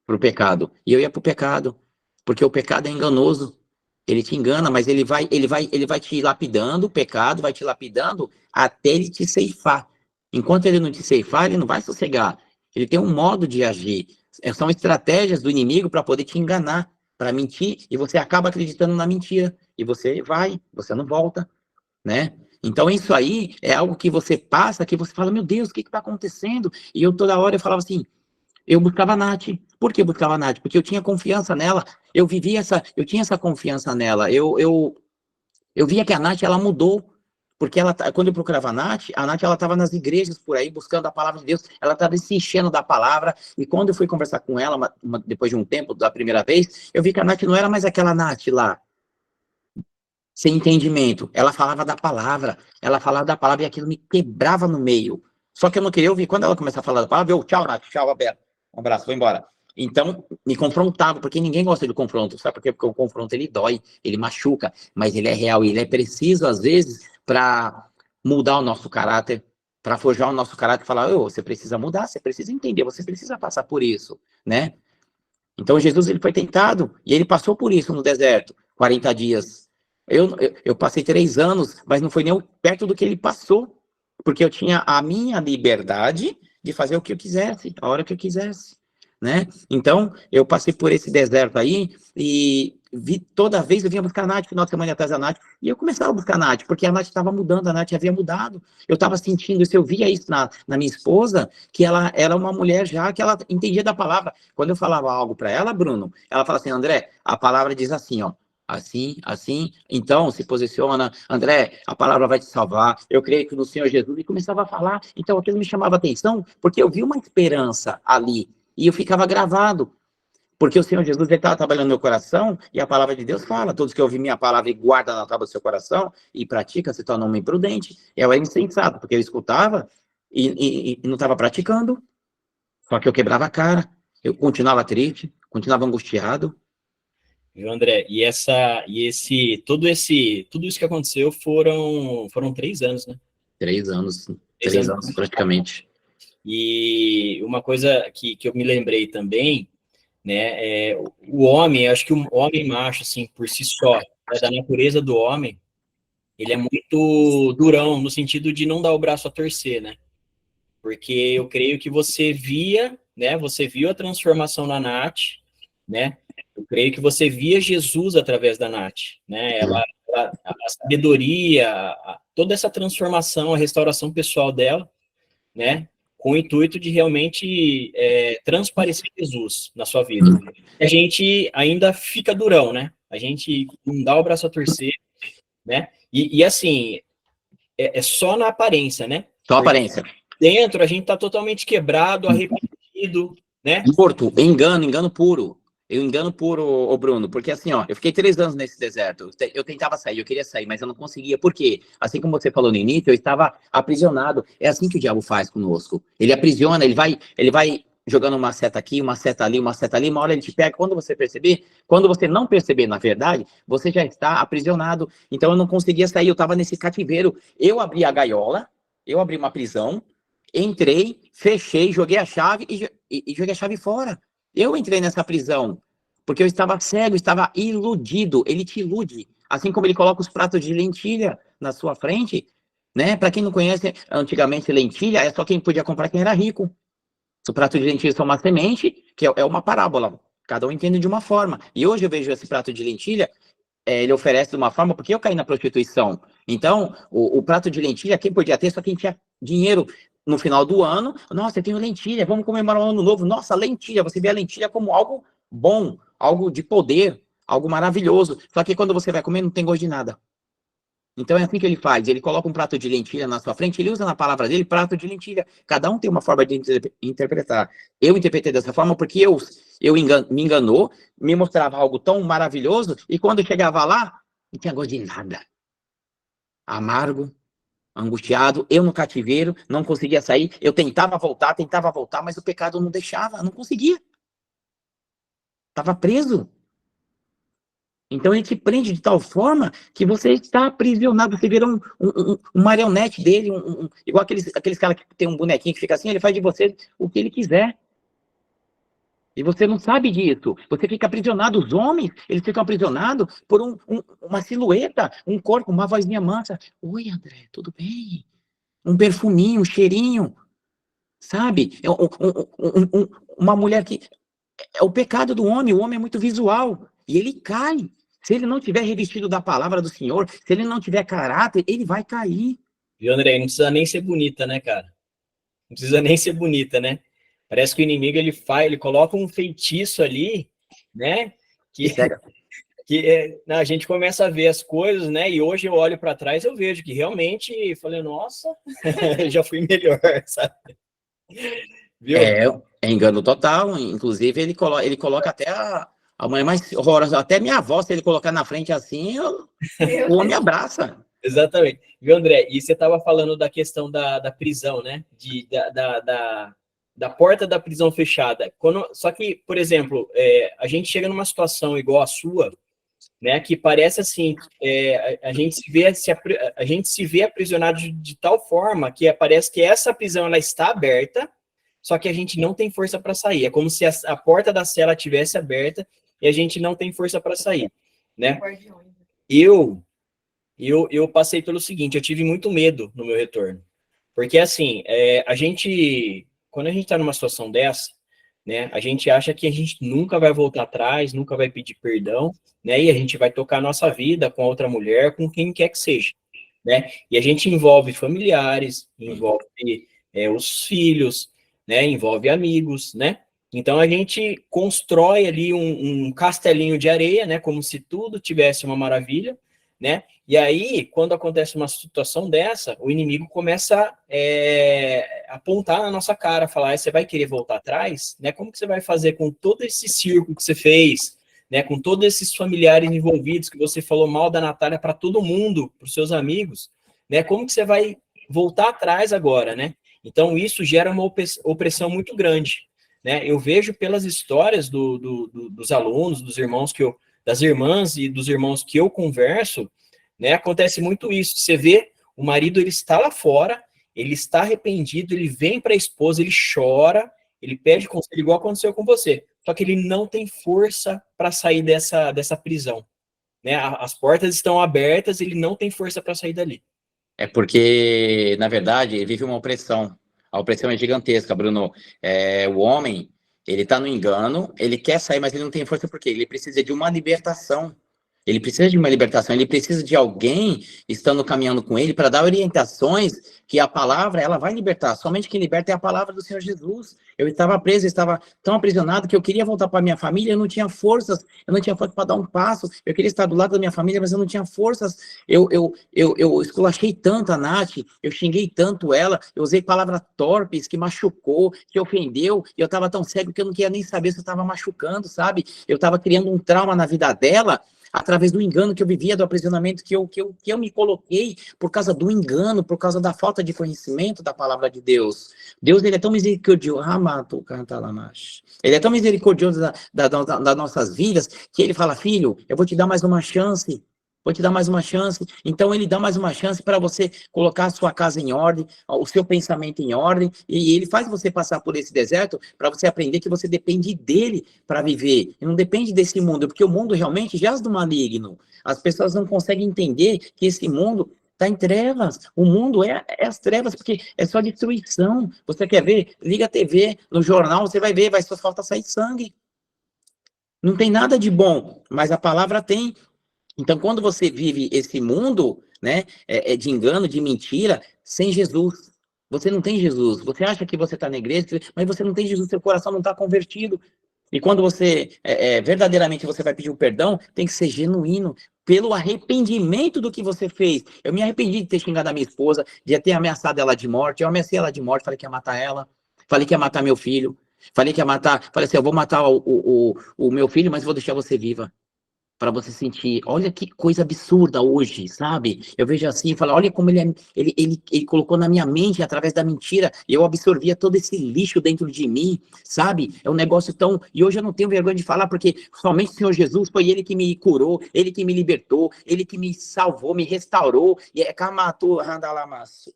pro pecado. E eu ia pro pecado, porque o pecado é enganoso. Ele te engana, mas ele vai te lapidando, o pecado vai te lapidando até ele te ceifar. Enquanto ele não te ceifar, ele não vai sossegar. Ele tem um modo de agir. São estratégias do inimigo para poder te enganar, para mentir, e você acaba acreditando na mentira. E você não volta, né? Então isso aí é algo que você passa, que você fala, meu Deus, o que está acontecendo? E eu toda hora eu falava assim, eu buscava a Nath. Por que eu buscava a Nath? Porque eu tinha confiança nela, eu tinha essa confiança nela, eu via que a Nath, ela mudou, porque quando eu procurava a Nath ela estava nas igrejas por aí, buscando a palavra de Deus, ela estava se enchendo da palavra, e quando eu fui conversar com ela, depois de um tempo, da primeira vez, eu vi que a Nath não era mais aquela Nath lá, sem entendimento. Ela falava da palavra e aquilo me quebrava no meio. Só que eu não queria ouvir. Quando ela começava a falar da palavra, eu, tchau, Nath, tchau, Alberto. Um abraço, vou embora. Então, me confrontava, porque ninguém gosta de confronto. Sabe por quê? Porque o confronto, ele dói, ele machuca, mas ele é real, e ele é preciso, às vezes, para mudar o nosso caráter, para forjar o nosso caráter e falar, você precisa mudar, você precisa entender, você precisa passar por isso, né? Então, Jesus, ele foi tentado, e ele passou por isso no deserto, 40 dias. Eu passei 3 anos, mas não foi nem perto do que ele passou, porque eu tinha a minha liberdade de fazer o que eu quisesse, a hora que eu quisesse, né? Então, eu passei por esse deserto aí, e toda vez eu vinha buscar a Nath, final de semana atrás da Nath, e eu começava a buscar a Nath, porque a Nath estava mudando, a Nath havia mudado, eu estava sentindo isso, eu via isso na minha esposa, que ela era uma mulher já, que ela entendia da palavra. Quando eu falava algo para ela, Bruno, ela fala assim, André, a palavra diz assim, ó, assim, então se posiciona, André, a palavra vai te salvar, eu creio que no Senhor Jesus, e começava a falar, então aquilo me chamava atenção, porque eu vi uma esperança ali, e eu ficava gravado, Porque o Senhor Jesus estava trabalhando no meu coração, e a palavra de Deus fala, todos que ouvem minha palavra e guardam na tábua do seu coração, e pratica, se torna um homem prudente. Eu era insensato, porque eu escutava e não estava praticando. Só que eu quebrava a cara, eu continuava triste, continuava angustiado. Viu, André? Tudo isso que aconteceu foram 3 anos, né? 3 anos, 3 3 anos. anos praticamente. E uma coisa que eu me lembrei também, né, o homem, acho que o homem macho, assim, por si só, né, da natureza do homem, ele é muito durão, no sentido de não dar o braço a torcer, né? Porque eu creio que você via, né, você viu a transformação na Nath, né? Eu creio que você via Jesus através da Nath, né? A sabedoria, toda essa transformação, a restauração pessoal dela, né? Com o intuito de realmente transparecer Jesus na sua vida. A gente ainda fica durão, né? A gente não dá o braço a torcer, né? E assim, é só na aparência, né? Só Porque aparência. dentro a gente tá totalmente quebrado, arrependido, né? Morto, engano puro. Eu engano puro, ô Bruno, porque assim, ó, eu fiquei 3 anos nesse deserto. Eu tentava sair, eu queria sair, mas eu não conseguia. Por quê? Assim como você falou no início, eu estava aprisionado. É assim que o diabo faz conosco. Ele aprisiona, ele vai jogando uma seta aqui, uma seta ali, uma hora ele te pega. Quando você perceber, quando você não perceber, na verdade, você já está aprisionado. Então eu não conseguia sair, eu estava nesse cativeiro. Eu abri a gaiola, eu abri uma prisão, entrei, fechei, joguei a chave e joguei a chave fora. Eu entrei nessa prisão porque eu estava cego, estava iludido. Ele te ilude. Assim como ele coloca os pratos de lentilha na sua frente, né? Para quem não conhece, antigamente lentilha é só quem podia comprar quem era rico. O prato de lentilha são uma semente, que é uma parábola. Cada um entende de uma forma. E hoje eu vejo esse prato de lentilha, ele oferece de uma forma, porque eu caí na prostituição. Então, o prato de lentilha, quem podia ter, só quem tinha dinheiro no final do ano. Nossa, eu tenho lentilha, vamos comemorar o ano novo. Nossa, lentilha, você vê a lentilha como algo bom, algo de poder, algo maravilhoso. Só que quando você vai comer, não tem gosto de nada. Então é assim que ele faz, ele coloca um prato de lentilha na sua frente, ele usa na palavra dele prato de lentilha. Cada um tem uma forma de interpretar. Eu interpretei dessa forma porque me enganou, me mostrava algo tão maravilhoso, e quando chegava lá, não tinha gosto de nada. Amargo, angustiado, eu no cativeiro, não conseguia sair, eu tentava voltar, mas o pecado não deixava, não conseguia. Estava preso. Então ele te prende de tal forma que você está aprisionado, você vira um marionete dele, igual aqueles caras que tem um bonequinho que fica assim, ele faz de você o que ele quiser. E você não sabe disso. Você fica aprisionado. Os homens, eles ficam aprisionados por uma silhueta, um corpo, uma vozinha mansa. Oi, André, tudo bem? Um perfuminho, um cheirinho, sabe? Uma mulher que... É o pecado do homem, o homem é muito visual. E ele cai. Se ele não tiver revestido da palavra do Senhor, se ele não tiver caráter, ele vai cair. Viu, André? Não precisa nem ser bonita, né, cara? Não precisa nem ser bonita, né? Parece que o inimigo, ele coloca um feitiço ali, né? A gente começa a ver as coisas, né? E hoje eu olho para trás, eu vejo que realmente, falei, nossa, já fui melhor, sabe? Viu? É engano total. Inclusive, ele coloca até a mulher mais horrorosa, até minha avó, se ele colocar na frente assim, o homem abraça. Exatamente. Viu, André? E você estava falando da questão da prisão, né? Da porta da prisão fechada. Só que, por exemplo, a gente chega numa situação igual a sua, né? Que parece assim, a gente se vê aprisionado de tal forma que parece que essa prisão ela está aberta, só que a gente não tem força para sair. É como se a porta da cela tivesse aberta e a gente não tem força para sair, né? Eu passei pelo seguinte, eu tive muito medo no meu retorno. Porque, assim, quando a gente está numa situação dessa, né, a gente acha que a gente nunca vai voltar atrás, nunca vai pedir perdão, né, e a gente vai tocar a nossa vida com a outra mulher, com quem quer que seja, né, e a gente envolve familiares, envolve os filhos, né, envolve amigos, né, então a gente constrói ali um castelinho de areia, né, como se tudo tivesse uma maravilha, né? E aí, quando acontece uma situação dessa, o inimigo começa a apontar na nossa cara, falar, você vai querer voltar atrás, né? Como que você vai fazer com todo esse circo que você fez, né? Com todos esses familiares envolvidos, que você falou mal da Natália para todo mundo, para os seus amigos, né? Como que você vai voltar atrás agora, né? Então, isso gera uma opressão muito grande, né? Eu vejo pelas histórias dos alunos, dos irmãos das irmãs e dos irmãos que eu converso, né? Acontece muito isso. Você vê, o marido, ele está lá fora, ele está arrependido, ele vem para a esposa, ele chora, ele pede conselho, igual aconteceu com você. Só que ele não tem força para sair dessa prisão, né? As portas estão abertas, ele não tem força para sair dali. É porque, na verdade, ele vive uma opressão. A opressão é gigantesca, Bruno. O homem, ele tá no engano, ele quer sair, mas ele não tem força porque ele precisa de uma libertação. Ele precisa de uma libertação, ele precisa de alguém estando caminhando com ele para dar orientações que a palavra, ela vai libertar. Somente quem liberta é a palavra do Senhor Jesus. Eu estava preso, eu estava tão aprisionado que eu queria voltar para minha família, eu não tinha forças para dar um passo. Eu queria estar do lado da minha família, mas eu não tinha forças. Eu esculachei tanto a Nath, eu xinguei tanto ela, eu usei palavras torpes que machucou, que ofendeu, e eu estava tão cego que eu não queria nem saber se eu estava machucando, sabe? Eu estava criando um trauma na vida dela, através do engano que eu vivia, do aprisionamento que eu me coloquei por causa do engano, por causa da falta de conhecimento da palavra de Deus. Deus, ele é tão misericordioso, ele é tão misericordioso das nossas vidas, que ele fala, filho, eu vou te dar mais uma chance. Vou te dar mais uma chance. Então, ele dá mais uma chance para você colocar a sua casa em ordem, o seu pensamento em ordem, e ele faz você passar por esse deserto para você aprender que você depende dele para viver. E não depende desse mundo, porque o mundo realmente jaz do maligno. As pessoas não conseguem entender que esse mundo está em trevas. O mundo é as trevas, porque é só destruição. Você quer ver? Liga a TV, no jornal, você vai ver, vai só falta sair sangue. Não tem nada de bom, mas a palavra tem. Então, quando você vive esse mundo, né, de engano, de mentira, sem Jesus, você não tem Jesus. Você acha que você está na igreja, mas você não tem Jesus, seu coração não está convertido. E quando você, verdadeiramente, você vai pedir o perdão, tem que ser genuíno, pelo arrependimento do que você fez. Eu me arrependi de ter xingado a minha esposa, de ter ameaçado ela de morte. Eu ameacei ela de morte, falei que ia matar ela, falei que ia matar meu filho, falei assim, eu vou matar o meu filho, mas vou deixar você viva. Para você sentir, olha que coisa absurda hoje, sabe? Eu vejo assim, falo, olha como ele colocou na minha mente, através da mentira, e eu absorvia todo esse lixo dentro de mim, sabe? É um negócio tão... E hoje eu não tenho vergonha de falar, porque somente o Senhor Jesus foi ele que me curou, ele que me libertou, ele que me salvou, me restaurou, e é Kamato Randalamasu.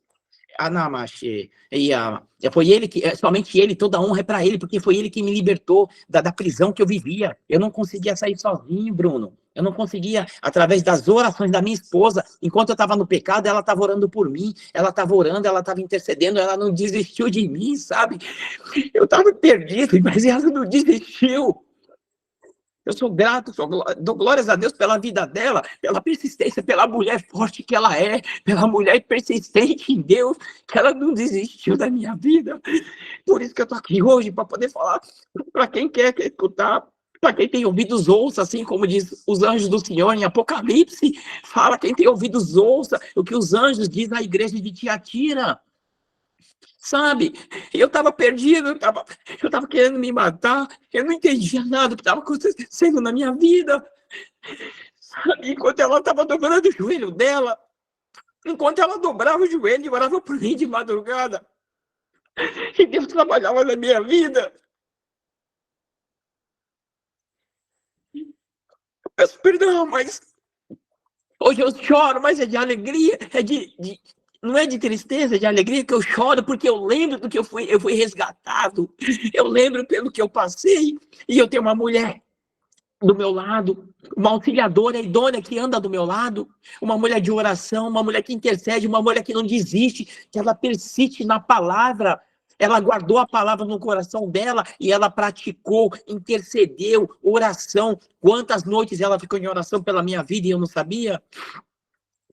Anamashi. Foi ele que, somente ele, toda honra é para ele, porque foi ele que me libertou da prisão que eu vivia. Eu não conseguia sair sozinho, Bruno. Eu não conseguia, através das orações da minha esposa, enquanto eu estava no pecado, ela estava orando por mim, ela estava orando, ela estava intercedendo, ela não desistiu de mim, sabe? Eu estava perdido, mas ela não desistiu. Eu sou grato, dou glórias a Deus pela vida dela, pela persistência, pela mulher forte que ela é, pela mulher persistente em Deus, que ela não desistiu da minha vida. Por isso que eu estou aqui hoje, para poder falar para quem quer escutar, para quem tem ouvidos ouça, assim como diz os anjos do Senhor em Apocalipse, fala, quem tem ouvidos ouça o que os anjos dizem à igreja de Tiatira. Sabe, eu estava perdido, eu tava querendo me matar, eu não entendia nada do que estava acontecendo na minha vida. Sabe, enquanto ela estava dobrando o joelho dela, enquanto ela dobrava o joelho e orava por mim de madrugada, e Deus trabalhava na minha vida. Eu peço perdão, mas hoje eu choro, mas é de alegria, não é de tristeza, é de alegria que eu choro, porque eu lembro do que eu fui resgatado, eu lembro pelo que eu passei, e eu tenho uma mulher do meu lado, uma auxiliadora idônea que anda do meu lado, uma mulher de oração, uma mulher que intercede, uma mulher que não desiste, que ela persiste na palavra, ela guardou a palavra no coração dela e ela praticou, intercedeu, oração. Quantas noites ela ficou em oração pela minha vida e eu não sabia?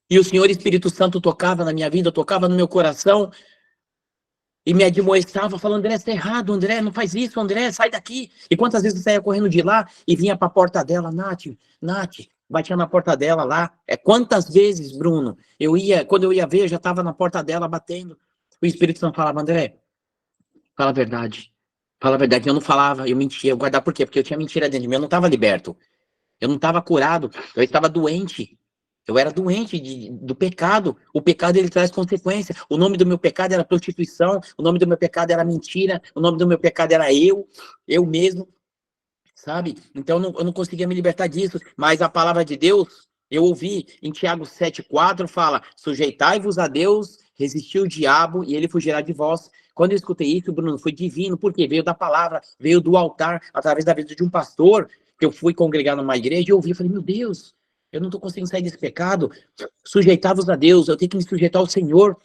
E o Senhor Espírito Santo tocava na minha vida, tocava no meu coração e me admoestava, falando, André, você está errado, André, não faz isso, André, sai daqui. E quantas vezes eu saía correndo de lá e vinha para a porta dela, Nath, batia na porta dela lá. Quantas vezes, Bruno, quando eu ia ver, eu já estava na porta dela batendo. O Espírito Santo falava, André, fala a verdade. Fala a verdade. Eu não falava, eu mentia. Eu guardava por quê? Porque eu tinha mentira dentro de mim. Eu não estava liberto. Eu não estava curado. Eu estava doente. Eu era doente do pecado. O pecado, ele traz consequência. O nome do meu pecado era prostituição. O nome do meu pecado era mentira. O nome do meu pecado era eu mesmo, sabe? Então eu não conseguia me libertar disso. Mas a palavra de Deus, eu ouvi em Tiago 7,4, fala, sujeitai-vos a Deus, resistir o diabo e ele fugirá de vós. Quando eu escutei isso, Bruno, foi divino, porque veio da palavra, veio do altar, através da vida de um pastor, que eu fui congregar numa igreja, e eu ouvi, eu falei, meu Deus, eu não estou conseguindo sair desse pecado. Sujeitar-vos a Deus, eu tenho que me sujeitar ao Senhor,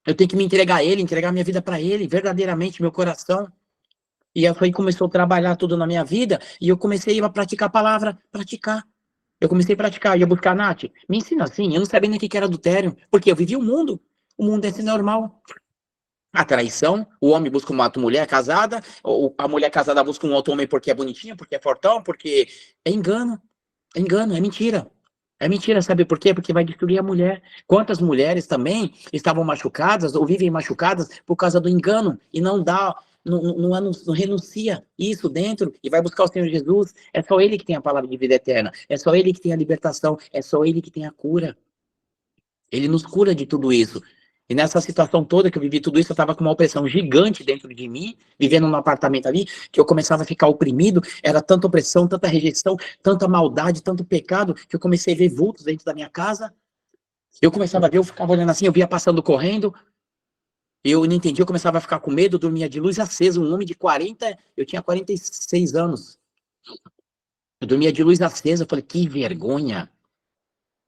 eu tenho que me entregar a Ele, entregar minha vida para Ele, verdadeiramente, meu coração. E aí começou a trabalhar tudo na minha vida, e eu comecei a praticar a palavra, praticar. Eu comecei a praticar, ia buscar, Nath, me ensina assim, eu não sabia nem o que era adultério, porque eu vivi o mundo é assim normal. A traição, o homem busca uma outra mulher casada, ou a mulher casada busca um outro homem porque é bonitinho, porque é fortão, porque é engano, é mentira. É mentira, sabe por quê? Porque vai destruir a mulher. Quantas mulheres também estavam machucadas ou vivem machucadas por causa do engano e não renuncia isso dentro e vai buscar o Senhor Jesus. É só Ele que tem a palavra de vida eterna. É só Ele que tem a libertação. É só Ele que tem a cura. Ele nos cura de tudo isso. E nessa situação toda que eu vivi tudo isso, eu estava com uma opressão gigante dentro de mim, vivendo num apartamento ali, que eu começava a ficar oprimido, era tanta opressão, tanta rejeição, tanta maldade, tanto pecado, que eu comecei a ver vultos dentro da minha casa. Eu começava a ver, eu ficava olhando assim, eu via passando correndo, eu não entendia, eu começava a ficar com medo, dormia de luz acesa, um homem de 40, eu tinha 46 anos. Eu dormia de luz acesa, eu falei, que vergonha.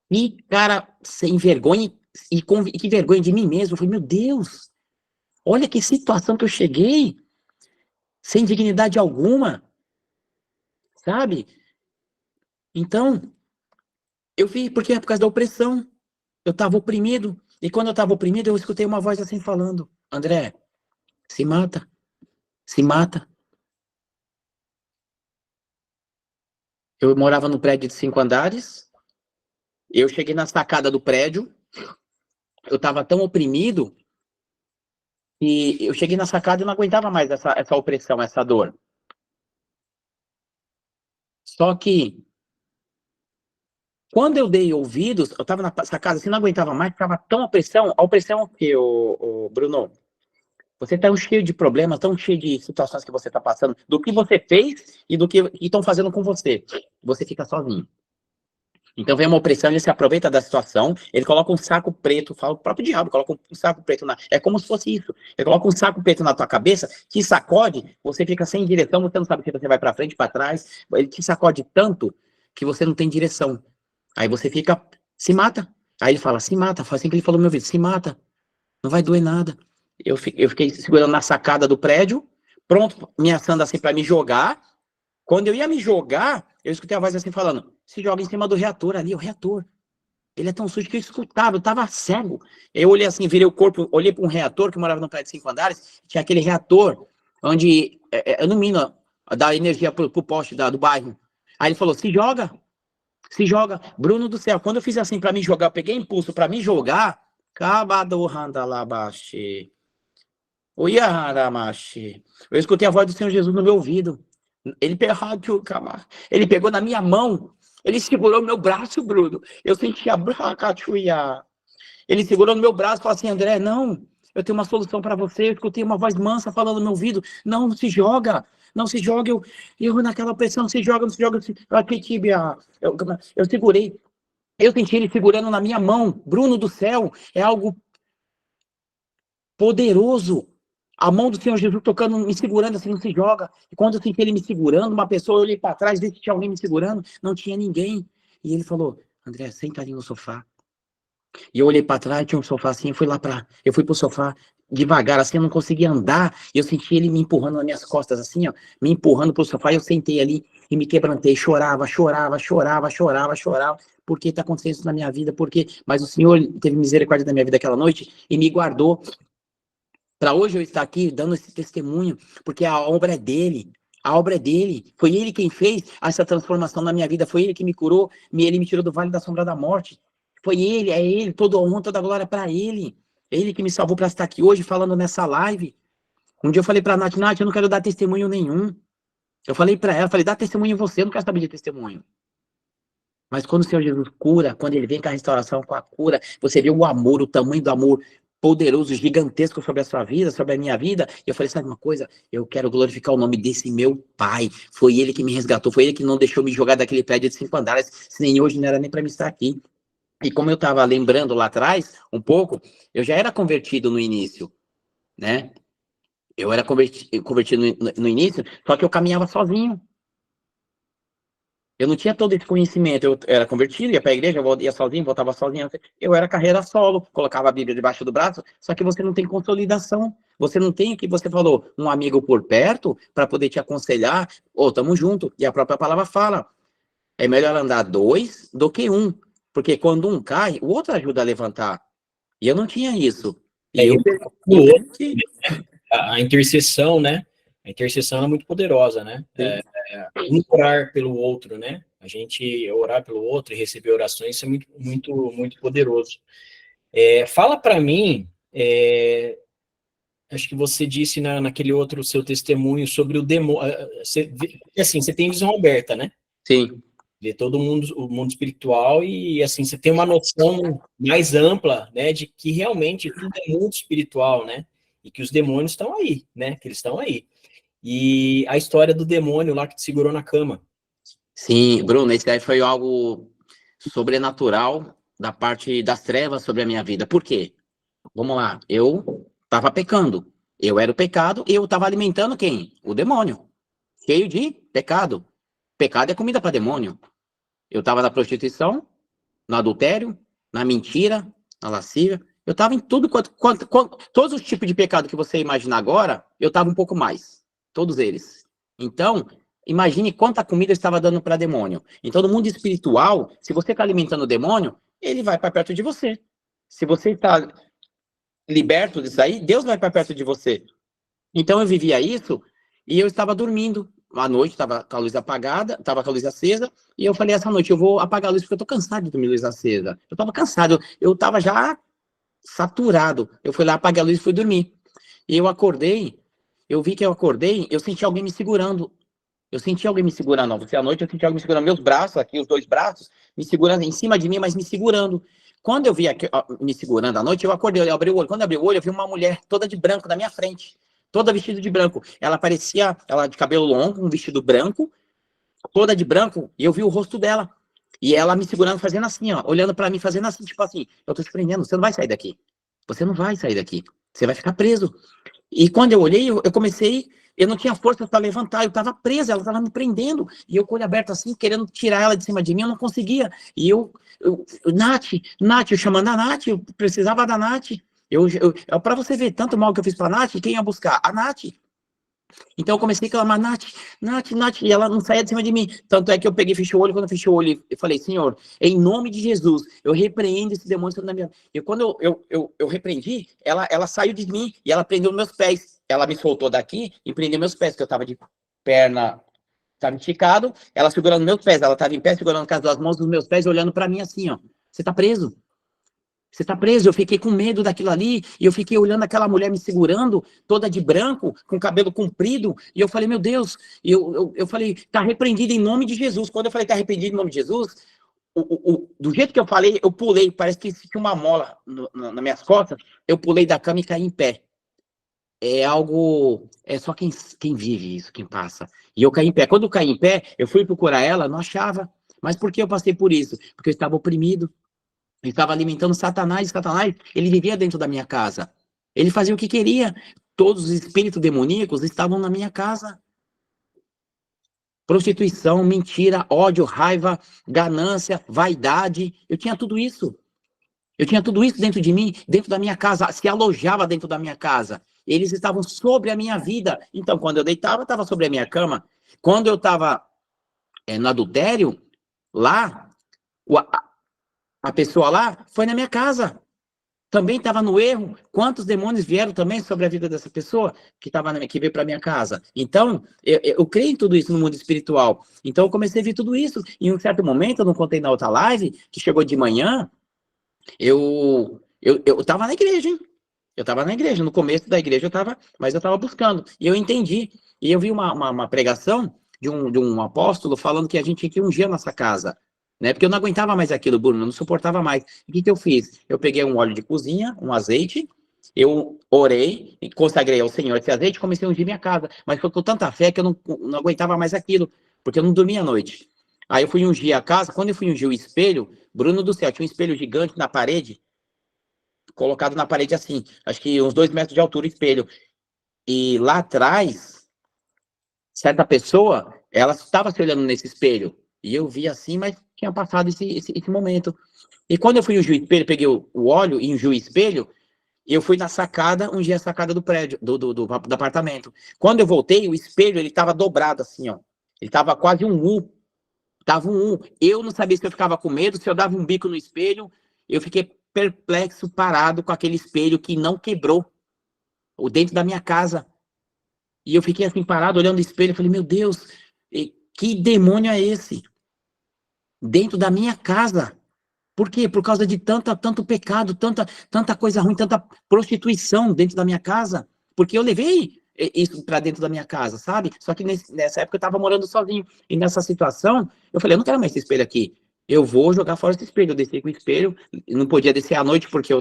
E, cara, sem vergonha, e que vergonha de mim mesmo. Eu falei, meu Deus, olha que situação que eu cheguei, sem dignidade alguma, sabe? Então, eu vi, porque é por causa da opressão. Eu estava oprimido, e quando eu estava oprimido, eu escutei uma voz assim falando, André, se mata, se mata. Eu morava no prédio de 5 andares, eu cheguei na sacada do prédio, eu estava tão oprimido, e eu cheguei na sacada e não aguentava mais essa opressão, essa dor. Só que, quando eu dei ouvidos, eu estava na sacada assim, não aguentava mais, ficava tão a opressão que, Bruno, você tá cheio de problemas, tão cheio de situações que você está passando, do que você fez e do que estão fazendo com você. Você fica sozinho. Então vem uma opressão, ele se aproveita da situação, ele coloca um saco preto, fala o próprio diabo, coloca um saco preto é como se fosse isso. Ele coloca um saco preto na tua cabeça, te sacode, você fica sem direção, você não sabe se você vai para frente, para trás, ele te sacode tanto que você não tem direção. Aí você fica, se mata. Aí ele fala, se mata, foi assim que ele falou no meu ouvido, se mata, não vai doer nada. Eu fiquei segurando na sacada do prédio, pronto, me assando assim para me jogar. Quando eu ia me jogar, eu escutei a voz assim falando, se joga em cima do reator ali, o reator. Ele é tão sujo que eu escutava, eu tava cego. Eu olhei assim, virei o corpo, olhei para um reator que morava no prédio de 5 andares, tinha aquele reator onde ilumina, dá energia pro poste do bairro. Aí ele falou, se joga. Bruno do céu, quando eu fiz assim para me jogar, eu peguei impulso para me jogar, eu escutei a voz do Senhor Jesus no meu ouvido. Ele pegou na minha mão, ele segurou meu braço, Bruno. Eu senti a bracachuia. Ele segurou no meu braço e falou assim, André, não, eu tenho uma solução para você. Eu escutei uma voz mansa falando no meu ouvido, não se joga, eu naquela pressão, não se joga. Eu segurei, eu senti ele segurando na minha mão. Bruno do céu, é algo poderoso. A mão do Senhor Jesus tocando, me segurando assim, não se joga. E quando eu senti ele me segurando, uma pessoa, eu olhei para trás, vi que tinha alguém me segurando, não tinha ninguém. E ele falou, André, senta ali no sofá. E eu olhei para trás, tinha um sofá assim, eu fui pro sofá devagar, assim, eu não conseguia andar. E eu senti ele me empurrando nas minhas costas, assim, ó, me empurrando pro sofá. E eu sentei ali e me quebrantei, chorava. Por que tá acontecendo isso na minha vida? Por quê? Mas o Senhor teve misericórdia da minha vida aquela noite e me guardou. Para hoje eu estar aqui dando esse testemunho, porque a obra é dele, A obra é dele. Foi ele quem fez essa transformação na minha vida. Foi ele que me curou. Ele me tirou do vale da sombra da morte. Foi ele, é ele. Toda a honra, toda a glória para ele. Ele que me salvou para estar aqui hoje falando nessa live. Um dia eu falei para a Nath, eu não quero dar testemunho nenhum. Eu falei para ela, dá testemunho em você, eu não quero saber de testemunho. Mas quando o Senhor Jesus cura, quando ele vem com a restauração, com a cura, você vê o amor, o tamanho do amor poderoso, gigantesco sobre a sua vida, sobre a minha vida. E eu falei, sabe uma coisa? Eu quero glorificar o nome desse meu pai. Foi ele que me resgatou, foi ele que não deixou me jogar daquele prédio de 5 andares, nem hoje não era nem para me estar aqui. E como eu estava lembrando lá atrás, um pouco, eu já era convertido no início, né? Eu era convertido no início, só que eu caminhava sozinho. Eu não tinha todo esse conhecimento. Eu era convertido, ia para a igreja, eu ia sozinho, voltava sozinho. Eu era carreira solo, colocava a Bíblia debaixo do braço, só que você não tem consolidação. Você não tem o que você falou, um amigo por perto para poder te aconselhar. Ô, tamo junto. E a própria palavra fala, é melhor andar 2 do que 1. Porque quando um cai, o outro ajuda a levantar. E eu não tinha isso. E eu perdi. A intercessão, né? A intercessão é muito poderosa, né? Um orar pelo outro, né? A gente orar pelo outro e receber orações, isso é muito, muito, muito poderoso. Fala para mim, acho que você disse naquele outro seu testemunho sobre o demônio. Assim, você tem visão aberta, né? Sim. Vê todo mundo, o mundo espiritual, e assim, você tem uma noção mais ampla, né, de que realmente tudo é mundo espiritual, né? E que os demônios estão aí, né? Que eles estão aí. E a história do demônio lá que te segurou na cama. Sim, Bruno, esse daí foi algo sobrenatural da parte das trevas sobre a minha vida. Por quê? Vamos lá, eu estava pecando. Eu era o pecado e eu estava alimentando quem? O demônio. Cheio de pecado. Pecado é comida para demônio. Eu estava na prostituição, no adultério, na mentira, na lascívia. Eu estava em tudo todos os tipos de pecado que você imaginar agora, eu estava um pouco mais. Todos eles. Então, imagine quanta comida eu estava dando para demônio. Então, no mundo espiritual, se você está alimentando o demônio, ele vai para perto de você. Se você está liberto disso aí, Deus vai para perto de você. Então, eu vivia isso e eu estava dormindo. À noite, estava com a luz apagada, estava com a luz acesa, e eu falei, essa noite eu vou apagar a luz, porque eu estou cansado de dormir luz acesa. Eu estava cansado, eu estava já saturado. Eu fui lá, apaguei a luz e fui dormir. E eu acordei, eu vi que eu acordei, eu senti alguém me segurando. Eu senti alguém me segurando, não. Você à noite eu senti alguém me segurando, meus braços aqui, os 2 braços, me segurando em cima de mim, mas me segurando. Quando eu vi aqui, me segurando à noite, eu acordei, eu abri o olho. Quando eu abri o olho, eu vi uma mulher toda de branco na minha frente. Toda vestida de branco. Ela parecia, ela de cabelo longo, um vestido branco, toda de branco, e eu vi o rosto dela. E ela me segurando, fazendo assim, ó, olhando pra mim, fazendo assim, tipo assim, eu tô te prendendo, você não vai sair daqui. Você não vai sair daqui. Você vai ficar preso. E quando eu olhei, eu comecei, eu não tinha força para levantar, eu estava presa, ela estava me prendendo, e eu com o olho aberto assim, querendo tirar ela de cima de mim, eu não conseguia. E Nath, eu chamando a Nath, eu precisava da Nath. Para você ver tanto mal que eu fiz para a Nath, quem ia buscar? A Nath. Então eu comecei a clamar, Nath, e ela não saía de cima de mim. Tanto é que eu peguei, fechei o olho, quando eu fechei o olho, eu falei, Senhor, em nome de Jesus, eu repreendo esse demônio na minha vida. E quando eu repreendi, ela saiu de mim e ela prendeu meus pés. Ela me soltou daqui e prendeu meus pés, porque eu estava de perna, estava esticado, ela segurando meus pés, ela estava em pé, segurando com as 2 mãos dos meus pés, olhando para mim assim, ó, você tá preso. Você tá preso, eu fiquei com medo daquilo ali, e eu fiquei olhando aquela mulher me segurando, toda de branco, com cabelo comprido, e eu falei, meu Deus, eu falei, tá repreendido em nome de Jesus. Quando eu falei, tá repreendido em nome de Jesus, do jeito que eu falei, eu pulei, parece que tinha uma mola nas minhas costas, eu pulei da cama e caí em pé. É algo, é só quem vive isso, quem passa. E eu caí em pé. Quando eu caí em pé, eu fui procurar ela, não achava. Mas por que eu passei por isso? Porque eu estava oprimido. Eu estava alimentando Satanás, ele vivia dentro da minha casa. Ele fazia o que queria. Todos os espíritos demoníacos estavam na minha casa. Prostituição, mentira, ódio, raiva, ganância, vaidade. Eu tinha tudo isso. Eu tinha tudo isso dentro de mim, dentro da minha casa, se alojava dentro da minha casa. Eles estavam sobre a minha vida. Então, quando eu deitava, estava sobre a minha cama. Quando eu estava no adultério, lá, a pessoa lá foi na minha casa. também estava no erro. Quantos demônios vieram também sobre a vida dessa pessoa que veio para minha casa? Então, eu creio em tudo isso no mundo espiritual. Então, eu comecei a ver tudo isso. Em um certo momento, eu não contei na outra live, que chegou de manhã, eu estava na igreja, hein? Eu estava na igreja, no começo da igreja mas eu estava buscando. E eu entendi. E eu vi uma pregação de um apóstolo falando que a gente tinha que ungir a nossa casa, né? Porque eu não aguentava mais aquilo, Bruno, eu não suportava mais. O que eu fiz? Eu peguei um óleo de cozinha, um azeite, eu orei e consagrei ao Senhor esse azeite e comecei a ungir minha casa. Mas foi com tanta fé que eu não aguentava mais aquilo, porque eu não dormia à noite. Aí eu fui ungir a casa, quando eu fui ungir o espelho, Bruno do céu, tinha um espelho gigante na parede, colocado na parede assim, acho que uns 2 metros de altura o espelho. E lá atrás, certa pessoa, ela estava se olhando nesse espelho. E eu vi assim, mas tinha passado esse momento. E quando eu fui ungir o espelho, peguei o óleo e ungi o espelho, eu fui na sacada, ungi a sacada do prédio, do apartamento. Quando eu voltei, o espelho, ele estava dobrado assim, ó. Ele estava quase um U. Tava um U. Eu não sabia se eu ficava com medo, se eu dava um bico no espelho. Eu fiquei perplexo, parado com aquele espelho que não quebrou, o dentro da minha casa. E eu fiquei assim, parado, olhando o espelho, eu falei, meu Deus, que demônio é esse? Dentro da minha casa. Por quê? Por causa de tanto pecado, tanta coisa ruim, tanta prostituição dentro da minha casa. Porque eu levei isso para dentro da minha casa, sabe? Só que nessa época eu estava morando sozinho. E nessa situação, eu falei, eu não quero mais esse espelho aqui. Eu vou jogar fora esse espelho. Eu desci com o espelho, não podia descer à noite porque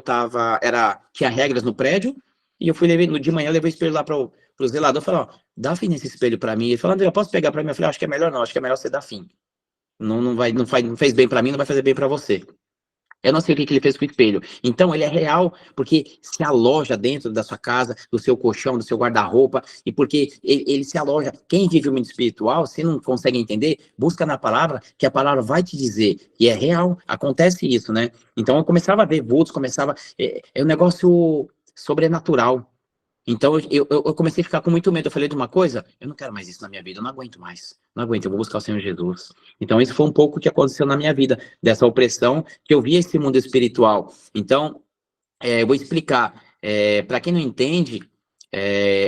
tinha regras no prédio. E eu de manhã eu levei o espelho lá pro zelador. Eu falei, ó, dá fim nesse espelho para mim. Ele falou, André, eu posso pegar para mim? Eu falei, acho que é melhor não, acho que é melhor você dar fim. Não fez bem para mim, não vai fazer bem para você. Eu não sei o que ele fez com o espelho. Então, ele é real porque se aloja dentro da sua casa, do seu colchão, do seu guarda-roupa, e porque ele se aloja. Quem vive o mundo espiritual, se não consegue entender, busca na palavra, que a palavra vai te dizer. E é real, acontece isso, né? Então, eu começava a ver vultos, é um negócio sobrenatural. Então, eu comecei a ficar com muito medo. Eu falei de uma coisa, eu não quero mais isso na minha vida, eu não aguento mais. Não aguento, eu vou buscar o Senhor Jesus. Então, isso foi um pouco o que aconteceu na minha vida, dessa opressão, que eu via esse mundo espiritual. Então, eu vou explicar. Para quem não entende,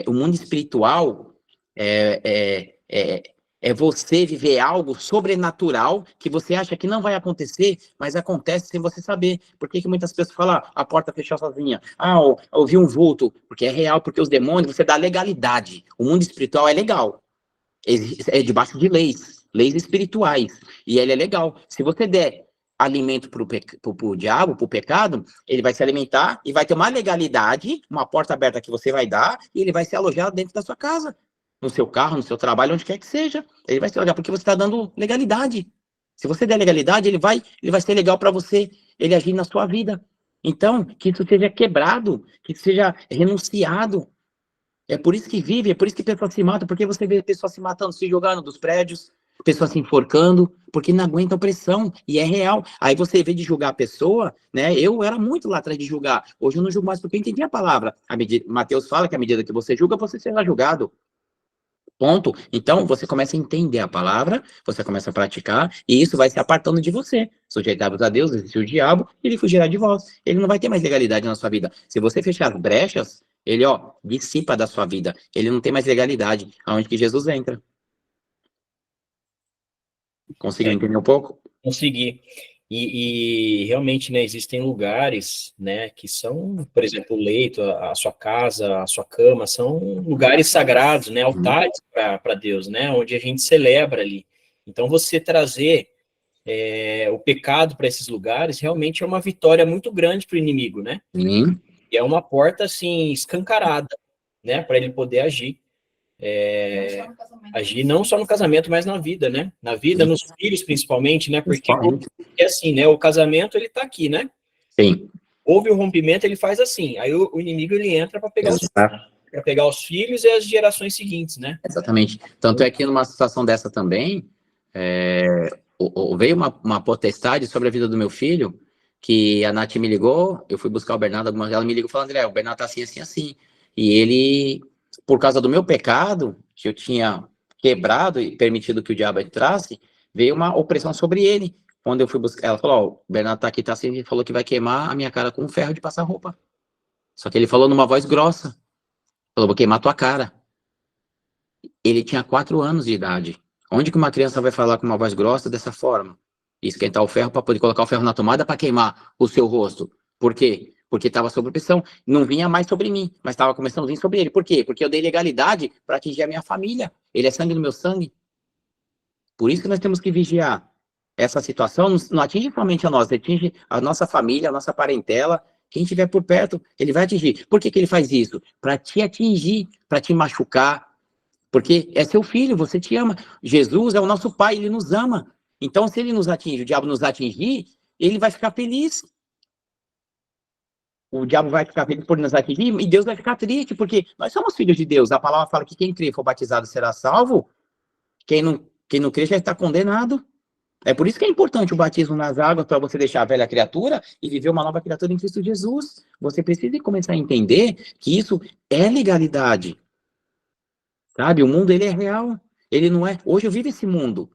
o mundo espiritual é você viver algo sobrenatural que você acha que não vai acontecer, mas acontece sem você saber. Por que muitas pessoas falam, a porta fechou sozinha? Ouvi um vulto, porque é real, porque os demônios, você dá legalidade. O mundo espiritual é legal. É debaixo de leis espirituais. E ele é legal. Se você der alimento pro diabo, pro pecado, ele vai se alimentar e vai ter uma legalidade, uma porta aberta que você vai dar, e ele vai se alojar dentro da sua casa, no seu carro, no seu trabalho, onde quer que seja. Ele vai se alojar porque você está dando legalidade. Se você der legalidade, ele vai ser legal para você, ele agir na sua vida. Então, que isso seja quebrado, que isso seja renunciado. É por isso que vive, é por isso que pessoas se matam, porque você vê pessoas se matando, se jogando dos prédios, pessoas se enforcando, porque não aguentam pressão, e é real. Aí você vê de julgar a pessoa, né? Eu era muito lá atrás de julgar, hoje eu não julgo mais porque eu entendi a palavra. Mateus fala que à medida que você julga, você será julgado. Ponto. Então, você começa a entender a palavra, você começa a praticar, e isso vai se apartando de você. Sujeitai-vos a Deus, existe o diabo, ele fugirá de vós. Ele não vai ter mais legalidade na sua vida. Se você fechar as brechas, ele, dissipa da sua vida. Ele não tem mais legalidade. Aonde que Jesus entra? Conseguiu entender um pouco? Consegui. E realmente, né, existem lugares, né, que são, por exemplo, o leito, a sua casa, a sua cama, são lugares sagrados, né, altares para Deus, né, onde a gente celebra ali. Então, você trazer o pecado para esses lugares realmente é uma vitória muito grande para o inimigo, né? Sim. E é uma porta, assim, escancarada, né, para ele poder agir. Agir não só no casamento, mas na vida, né? Na vida, nos filhos, principalmente, né? Porque é assim, né? O casamento, ele tá aqui, né? Sim. Houve o rompimento, ele faz assim. Aí o inimigo, ele entra para pegar os filhos e as gerações seguintes, né? Exatamente. Tanto é que numa situação dessa também, veio uma potestade sobre a vida do meu filho, que a Nath me ligou, eu fui buscar o Bernardo, ela me ligou falando, André, o Bernardo tá assim, assim, assim. E ele, por causa do meu pecado, que eu tinha quebrado e permitido que o diabo entrasse, veio uma opressão sobre ele. Quando eu fui buscar, ela falou, ó, o Bernardo tá aqui, tá assim, ele falou que vai queimar a minha cara com um ferro de passar roupa. Só que ele falou numa voz grossa. Falou, vou queimar tua cara. Ele tinha 4 anos de idade. Onde que uma criança vai falar com uma voz grossa dessa forma? E esquentar o ferro para poder colocar o ferro na tomada para queimar o seu rosto. Por quê? Porque estava sob pressão. Não vinha mais sobre mim, mas estava começando a vir sobre ele. Por quê? Porque eu dei legalidade para atingir a minha família. Ele é sangue do meu sangue. Por isso que nós temos que vigiar. Essa situação não atinge somente a nós, atinge a nossa família, a nossa parentela. Quem estiver por perto, ele vai atingir. Por que que ele faz isso? Para te atingir, para te machucar. Porque é seu filho, você te ama. Jesus é o nosso pai, ele nos ama. Então, se ele nos atinge, o diabo nos atingir, ele vai ficar feliz. O diabo vai ficar feliz por nos atingir e Deus vai ficar triste, porque nós somos filhos de Deus. A palavra fala que quem crê e for batizado será salvo. Quem não crê já está condenado. É por isso que é importante o batismo nas águas, para você deixar a velha criatura e viver uma nova criatura em Cristo Jesus. Você precisa começar a entender que isso é legalidade. Sabe? O mundo, ele é real. Ele não é... Hoje eu vivo esse mundo.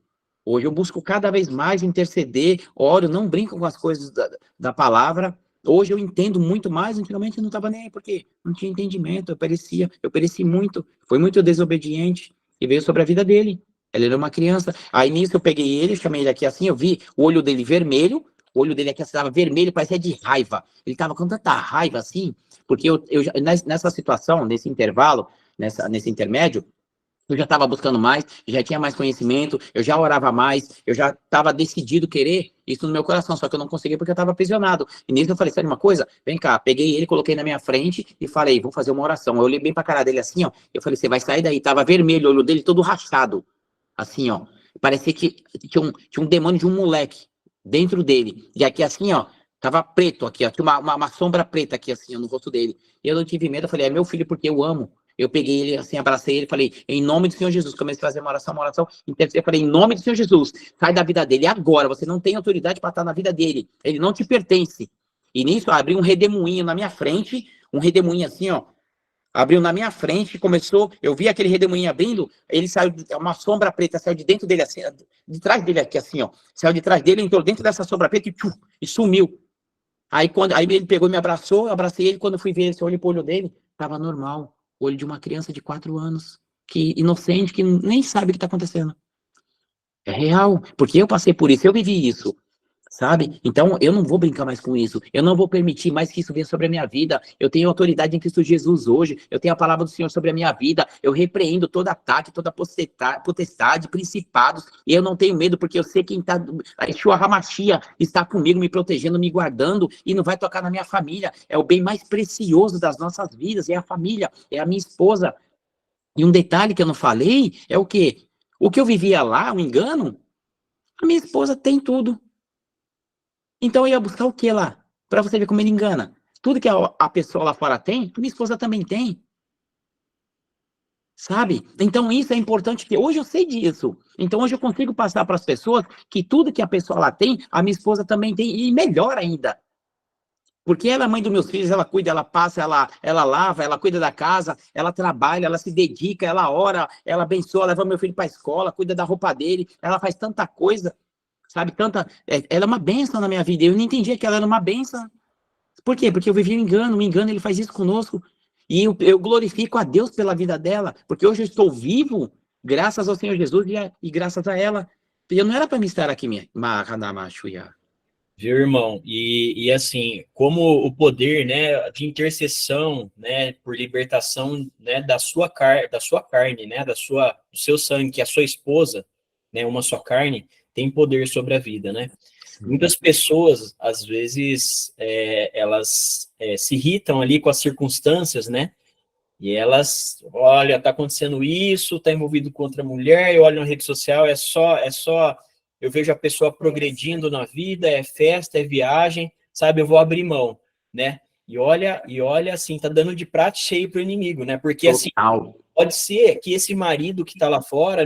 Hoje eu busco cada vez mais interceder, oro, não brinco com as coisas da palavra. Hoje eu entendo muito mais. Antigamente eu não estava nem aí, porque não tinha entendimento. Eu pereci muito. Foi muito desobediente. E veio sobre a vida dele. Ele era uma criança. Aí nisso eu peguei ele, chamei ele aqui assim, eu vi o olho dele vermelho. O olho dele aqui estava vermelho, parecia de raiva. Ele estava com tanta raiva assim, porque nessa situação, nesse intervalo, nesse intermédio, eu já estava buscando mais, já tinha mais conhecimento, eu já orava mais, eu já estava decidido querer isso no meu coração, só que eu não conseguia porque eu estava aprisionado. E nisso eu falei, sabe uma coisa? Vem cá, peguei ele, coloquei na minha frente e falei, vou fazer uma oração. Eu olhei bem pra cara dele assim, ó, eu falei, você vai sair daí. Tava vermelho, o olho dele todo rachado, assim, ó. Parecia que tinha um demônio de um moleque dentro dele. E aqui assim, ó, tava preto aqui, ó, tinha uma sombra preta aqui assim, ó, no rosto dele. E eu não tive medo, eu falei, é meu filho porque eu amo. Eu peguei ele assim, abracei ele, falei, em nome do Senhor Jesus, comecei a fazer uma oração, eu falei, em nome do Senhor Jesus, sai da vida dele agora, você não tem autoridade para estar na vida dele, ele não te pertence. E nisso, abri um redemoinho na minha frente, um redemoinho assim, ó, abriu na minha frente, começou, eu vi aquele redemoinho abrindo, ele saiu, uma sombra preta saiu de dentro dele assim, de trás dele aqui assim, ó, saiu de trás dele, entrou dentro dessa sombra preta e sumiu. Aí ele pegou e me abraçou, eu abracei ele, quando eu fui ver esse olho pro olho dele, tava normal. Olho de uma criança de 4 anos, que inocente, que nem sabe o que está acontecendo. É real, porque eu passei por isso, eu vivi isso, sabe? Então, eu não vou brincar mais com isso, eu não vou permitir mais que isso venha sobre a minha vida. Eu tenho autoridade em Cristo Jesus hoje, eu tenho a palavra do Senhor sobre a minha vida, eu repreendo todo ataque, toda potestade, principados, e eu não tenho medo, porque eu sei quem está, a Yeshua HaMashiach está comigo, me protegendo, me guardando, e não vai tocar na minha família. É o bem mais precioso das nossas vidas, é a família, é a minha esposa. E um detalhe que eu não falei é o quê? O que eu vivia lá, um engano, a minha esposa tem tudo. Então eu ia buscar o que lá? Para você ver como ele engana. Tudo que a pessoa lá fora tem, minha esposa também tem. Sabe? Então isso é importante, que hoje eu sei disso. Então hoje eu consigo passar para as pessoas que tudo que a pessoa lá tem, a minha esposa também tem, e melhor ainda. Porque ela é mãe dos meus filhos, ela cuida, ela passa, ela lava, ela cuida da casa, ela trabalha, ela se dedica, ela ora, ela abençoa, leva meu filho para a escola, cuida da roupa dele, ela faz tanta coisa, sabe? Ela é uma bênção na minha vida. Eu não entendia que ela era uma bênção. Por quê? Porque eu vivi um engano, ele faz isso conosco. E eu glorifico a Deus pela vida dela, porque hoje eu estou vivo, graças ao Senhor Jesus e graças a ela. Eu não era para me estar aqui, Viu, irmão? E assim, como o poder, né, de intercessão, né, por libertação, né, da sua carne, né, do seu sangue, que é a sua esposa, né, uma só carne, tem poder sobre a vida, né? Muitas pessoas, às vezes, elas se irritam ali com as circunstâncias, né? E elas, olha, tá acontecendo isso, tá envolvido com outra mulher, eu olho na rede social, eu vejo a pessoa progredindo na vida, é festa, é viagem, sabe, eu vou abrir mão, né? E olha assim, tá dando de prato cheio pro inimigo, né? Porque assim, pode ser que esse marido que tá lá fora,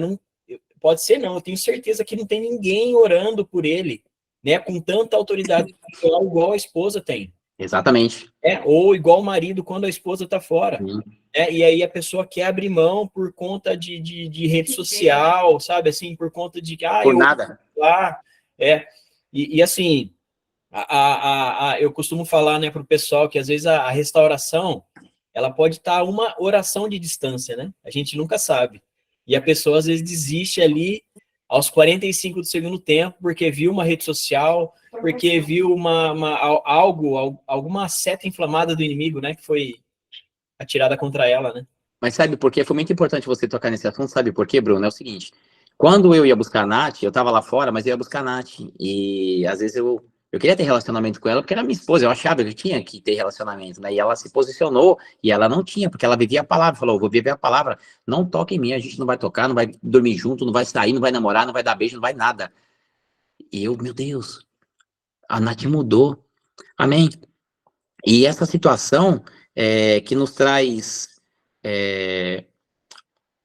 pode ser não, eu tenho certeza que não tem ninguém orando por ele, né? Com tanta autoridade igual a esposa tem. Exatamente. Ou igual o marido quando a esposa tá fora. E aí a pessoa quer abrir mão por conta de rede social, sabe, assim, por conta de por nada. E assim, eu costumo falar, né, para o pessoal que às vezes a restauração, ela pode estar uma oração de distância, né? A gente nunca sabe. E a pessoa às vezes desiste ali aos 45 do segundo tempo, porque viu uma rede social, porque viu alguma seta inflamada do inimigo, né, que foi atirada contra ela, né? Mas sabe por quê? Foi muito importante você tocar nesse assunto, sabe por quê, Bruno? É o seguinte, quando eu ia buscar a Nath, eu tava lá fora, mas eu ia buscar a Nath, e às vezes eu queria ter relacionamento com ela, porque era minha esposa, eu achava que eu tinha que ter relacionamento, né? E ela se posicionou, e ela não tinha, porque ela vivia a palavra, falou, vou viver a palavra, não toque em mim, a gente não vai tocar, não vai dormir junto, não vai sair, não vai namorar, não vai dar beijo, não vai nada. E eu, meu Deus, a Nath mudou, amém? E essa situação que nos traz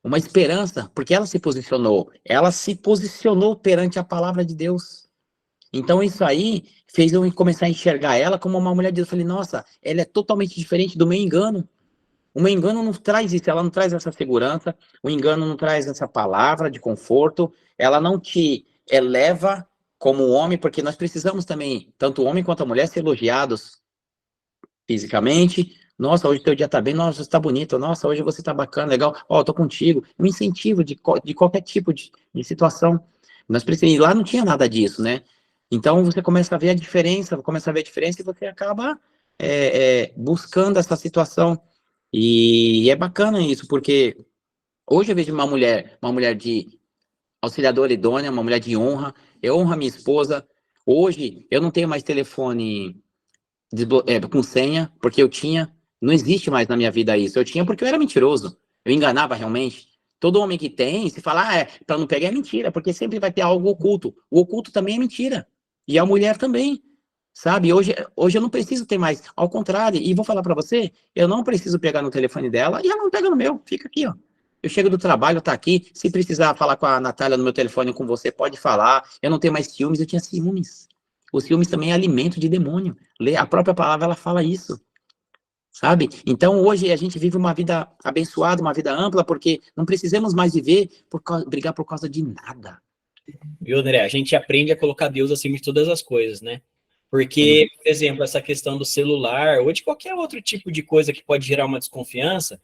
uma esperança, porque ela se posicionou perante a palavra de Deus. Então isso aí fez eu começar a enxergar ela como uma mulher de Deus. Eu falei, nossa, ela é totalmente diferente do meu engano. O meu engano não traz isso, ela não traz essa segurança, o engano não traz essa palavra de conforto, ela não te eleva como homem, porque nós precisamos também, tanto o homem quanto a mulher, ser elogiados fisicamente. Nossa, hoje teu dia tá bem, nossa, você tá bonito, nossa, hoje você tá bacana, legal, ó, tô contigo. Um incentivo de qualquer tipo de situação. Nós precisamos, e lá não tinha nada disso, né? Então você começa a ver a diferença, e você acaba buscando essa situação. E é bacana isso, porque hoje eu vejo uma mulher de auxiliadora idônea, uma mulher de honra, eu honro a minha esposa. Hoje eu não tenho mais telefone com senha, porque eu tinha, não existe mais na minha vida isso. Eu tinha porque eu era mentiroso, eu enganava realmente. Todo homem que tem, se falar, para não pegar é mentira, porque sempre vai ter algo oculto. O oculto também é mentira. E a mulher também, sabe? Hoje eu não preciso ter mais, ao contrário, e vou falar para você, eu não preciso pegar no telefone dela e ela não pega no meu, fica aqui, ó. Eu chego do trabalho, tá aqui, se precisar falar com a Natália no meu telefone com você, pode falar. Eu não tenho mais ciúmes, eu tinha ciúmes. Os ciúmes também é alimento de demônio. A própria palavra, ela fala isso, sabe? Então, hoje a gente vive uma vida abençoada, uma vida ampla, porque não precisamos mais viver, brigar por causa de nada. Viu, André? A gente aprende a colocar Deus acima de todas as coisas, né? Porque, por exemplo, essa questão do celular, ou de qualquer outro tipo de coisa que pode gerar uma desconfiança,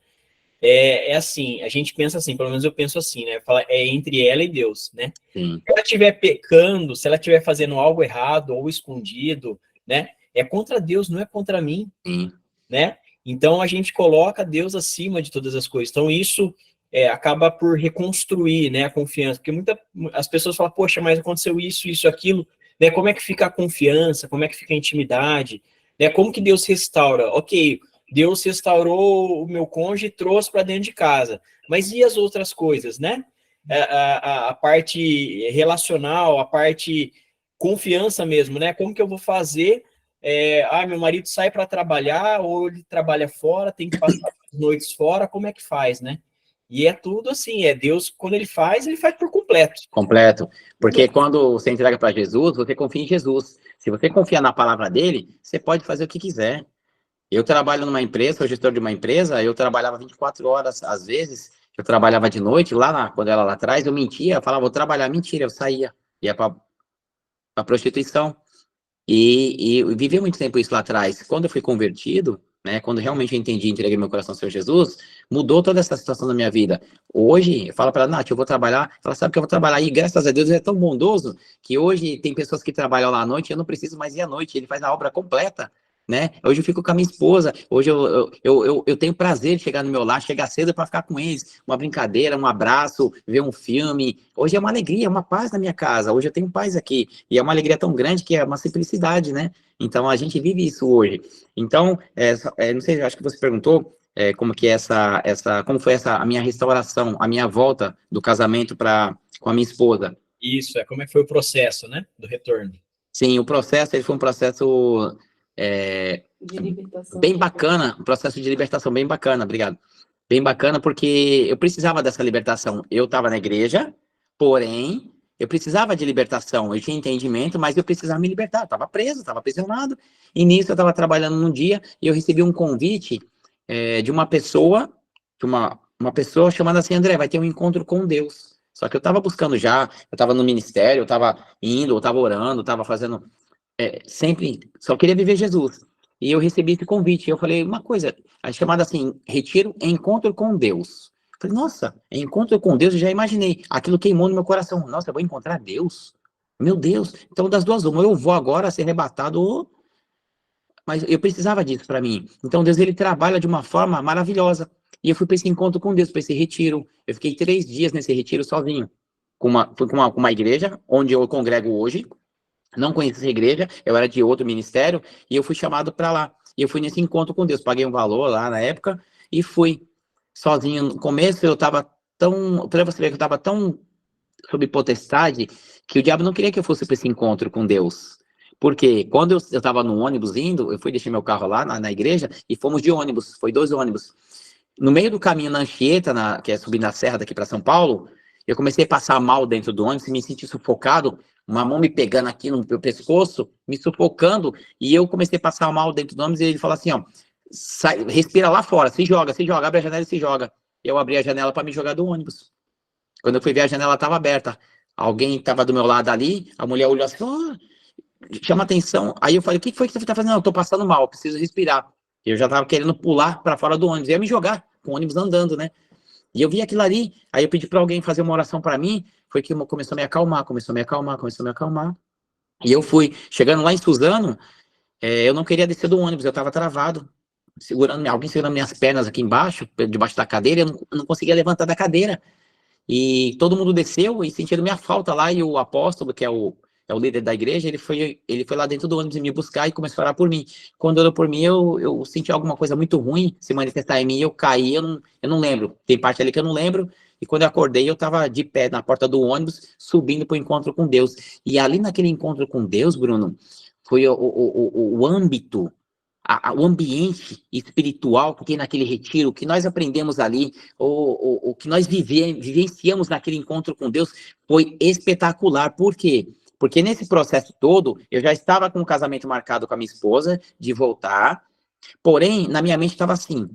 é assim, a gente pensa assim, pelo menos eu penso assim, né? É entre ela e Deus, né? Sim. Se ela estiver pecando, se ela estiver fazendo algo errado ou escondido, né? É contra Deus, não é contra mim, Sim. né? Então a gente coloca Deus acima de todas as coisas. Então isso acaba por reconstruir, né, a confiança, porque as pessoas falam, poxa, mas aconteceu isso, aquilo, né? Como é que fica a confiança? Como é que fica a intimidade? Né? Como que Deus restaura? Ok, Deus restaurou o meu cônjuge e trouxe para dentro de casa, mas e as outras coisas, né? A parte relacional, a parte confiança mesmo, né? Como que eu vou fazer? Meu marido sai para trabalhar, ou ele trabalha fora, tem que passar as noites fora, como é que faz, né? E é tudo assim, Deus, quando ele faz por completo. Completo. Porque quando você entrega para Jesus, você confia em Jesus. Se você confia na palavra dele, você pode fazer o que quiser. Eu trabalho numa empresa, sou gestor de uma empresa, eu trabalhava 24 horas, às vezes, eu trabalhava de noite, quando ela lá atrás, eu mentia, eu falava, vou trabalhar, mentira, eu saía, ia para prostituição. E eu vivi muito tempo isso lá atrás. Quando eu fui convertido, né, quando realmente eu entendi, entreguei meu coração ao Senhor Jesus, mudou toda essa situação da minha vida. Hoje, eu falo para ela, Nath, eu vou trabalhar, ela sabe que eu vou trabalhar, e graças a Deus ele é tão bondoso, que hoje tem pessoas que trabalham lá à noite, eu não preciso mais ir à noite, ele faz a obra completa, né? Hoje eu fico com a minha esposa, hoje eu tenho prazer de chegar no meu lar, chegar cedo para ficar com eles, uma brincadeira, um abraço, ver um filme. Hoje é uma alegria, é uma paz na minha casa, hoje eu tenho paz aqui, e é uma alegria tão grande que é uma simplicidade, né? Então a gente vive isso hoje. Então, não sei, acho que você perguntou como que como foi a minha restauração, a minha volta do casamento com a minha esposa. Isso, como é que foi o processo, né, do retorno? Sim, o processo, ele foi um processo bem bacana, um processo de libertação bem bacana, obrigado. Bem bacana, porque eu precisava dessa libertação. Eu estava na igreja, porém, eu precisava de libertação. Eu tinha entendimento, mas eu precisava me libertar. Eu estava preso, estava aprisionado. E nisso eu estava trabalhando num dia e eu recebi um convite de uma pessoa, uma pessoa chamando assim, André, vai ter um encontro com Deus. Só que eu estava buscando já, eu estava no ministério, eu estava indo, eu estava orando, eu estava fazendo, sempre, só queria viver Jesus. E eu recebi esse convite, eu falei, uma coisa, a chamada assim, retiro, encontro com Deus. Eu falei, nossa, encontro com Deus, eu já imaginei, aquilo queimou no meu coração, nossa, eu vou encontrar Deus? Meu Deus, então das duas uma, eu vou agora ser arrebatado, mas eu precisava disso para mim. Então Deus, ele trabalha de uma forma maravilhosa. E eu fui para esse encontro com Deus, para esse retiro. Eu fiquei 3 dias nesse retiro sozinho. Fui com uma igreja, onde eu congrego hoje. Não conhecia essa igreja, eu era de outro ministério, e eu fui chamado para lá. E eu fui nesse encontro com Deus. Paguei um valor lá na época, e fui sozinho. No começo eu estava tão... Para você ver que eu estava tão sob potestade, que o diabo não queria que eu fosse para esse encontro com Deus. Porque quando eu estava no ônibus indo, eu fui deixar meu carro lá na igreja, e fomos de ônibus, foi 2 ônibus. No meio do caminho, na Anchieta, que é subindo a serra daqui para São Paulo, eu comecei a passar mal dentro do ônibus, me senti sufocado, uma mão me pegando aqui no meu pescoço, me sufocando, e eu comecei a passar mal dentro do ônibus, e ele falou assim, ó, sai, respira lá fora, se joga, abre a janela e se joga. Eu abri a janela para me jogar do ônibus. Quando eu fui ver, a janela estava aberta. Alguém estava do meu lado ali, a mulher olhou assim, oh, chama atenção. Aí eu falei, o que foi que você está fazendo? Não, eu tô passando mal, preciso respirar. Eu já estava querendo pular para fora do ônibus, ia me jogar, com o ônibus andando, né? E eu vi aquilo ali, aí eu pedi para alguém fazer uma oração para mim, foi que começou a me acalmar. E eu fui, chegando lá em Suzano, eu não queria descer do ônibus, eu estava travado, alguém segurando minhas pernas aqui embaixo, debaixo da cadeira, eu não conseguia levantar da cadeira. E todo mundo desceu e sentiram minha falta lá, e o apóstolo, que é o líder da igreja, ele foi lá dentro do ônibus me buscar e começou a orar por mim. Quando orou por mim, eu senti alguma coisa muito ruim se manifestar em mim, eu caí, eu não lembro. Tem parte ali que eu não lembro, e quando eu acordei, eu estava de pé na porta do ônibus, subindo para o encontro com Deus. E ali naquele encontro com Deus, Bruno, foi o âmbito, o ambiente espiritual que tem naquele retiro, o que nós aprendemos ali, o que nós vivenciamos naquele encontro com Deus, foi espetacular. Por quê? Porque nesse processo todo, eu já estava com um casamento marcado com a minha esposa, de voltar, porém, na minha mente estava assim,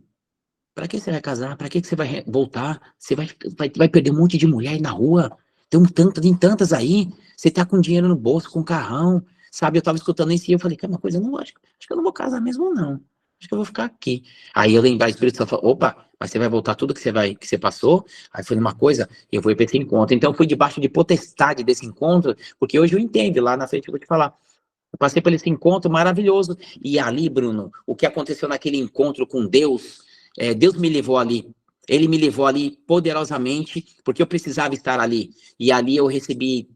para que você vai casar? Para que você vai voltar? Você vai perder um monte de mulher na rua, tem tantas aí, você tá com dinheiro no bolso, com carrão, sabe? Eu tava escutando isso e eu falei, cara, uma coisa, acho que eu não vou casar mesmo, não. Acho que eu vou ficar aqui. Aí eu lembrei, o Espírito Santo falou, opa, mas você vai voltar tudo que você passou? Aí foi uma coisa, eu vou ir para esse encontro. Então eu fui debaixo de potestade desse encontro, porque hoje eu entendo, lá na frente eu vou te falar. Eu passei por esse encontro maravilhoso. E ali, Bruno, o que aconteceu naquele encontro com Deus, Deus me levou ali. Ele me levou ali poderosamente, porque eu precisava estar ali. E ali eu recebi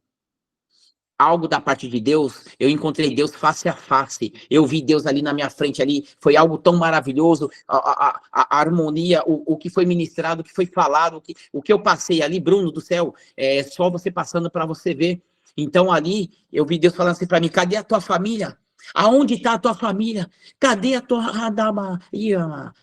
algo da parte de Deus, eu encontrei Deus face a face, eu vi Deus ali na minha frente, ali foi algo tão maravilhoso, a harmonia, o que foi ministrado, o que foi falado, o que eu passei ali, Bruno do céu, é só você passando para você ver. Então ali, eu vi Deus falando assim para mim, cadê a tua família? Aonde está a tua família? Cadê a tua...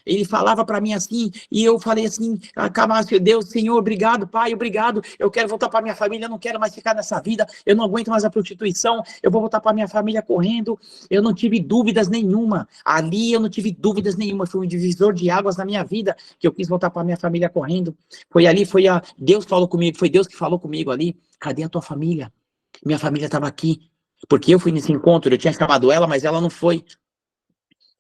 Ele falava para mim assim, e eu falei assim, Camácio, Deus, Senhor, obrigado, Pai, obrigado, eu quero voltar para minha família, eu não quero mais ficar nessa vida, eu não aguento mais a prostituição, eu vou voltar para minha família correndo. Eu não tive dúvidas nenhuma, ali eu não tive dúvidas nenhuma, foi um divisor de águas na minha vida, que eu quis voltar para minha família correndo. Foi ali, Deus falou comigo, foi Deus que falou comigo ali, cadê a tua família? Minha família estava aqui. Porque eu fui nesse encontro, eu tinha chamado ela, mas ela não foi.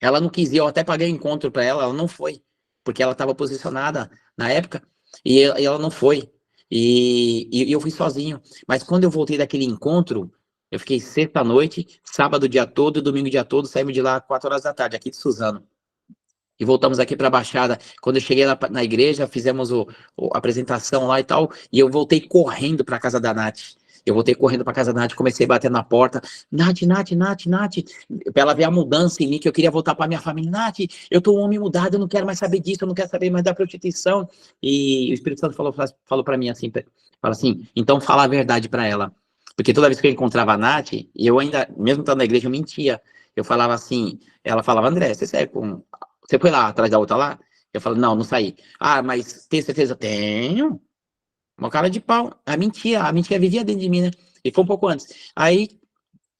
Ela não quis ir, eu até paguei encontro para ela não foi. Porque ela estava posicionada na época, e ela não foi. E eu fui sozinho. Mas quando eu voltei daquele encontro, eu fiquei sexta-noite, sábado o dia todo e domingo o dia todo, saímos de lá 4 horas da tarde, aqui de Suzano. E voltamos aqui para a Baixada. Quando eu cheguei na igreja, fizemos a apresentação lá e tal, e eu voltei correndo para a casa da Nath. Eu voltei correndo para casa da Nath, comecei a bater na porta. Nath, para ela ver a mudança em mim, que eu queria voltar para minha família. Nath, eu tô um homem mudado, eu não quero mais saber disso, eu não quero saber mais da prostituição. E o Espírito Santo falou para mim assim, então fala a verdade para ela. Porque toda vez que eu encontrava a Nath, e eu ainda, mesmo estando na igreja, eu mentia. Eu falava assim, ela falava, André, você foi lá atrás da outra lá? Eu falo, não saí. Ah, mas tem certeza? Tenho. Uma cara de pau. A mentira vivia dentro de mim, né? E foi um pouco antes. Aí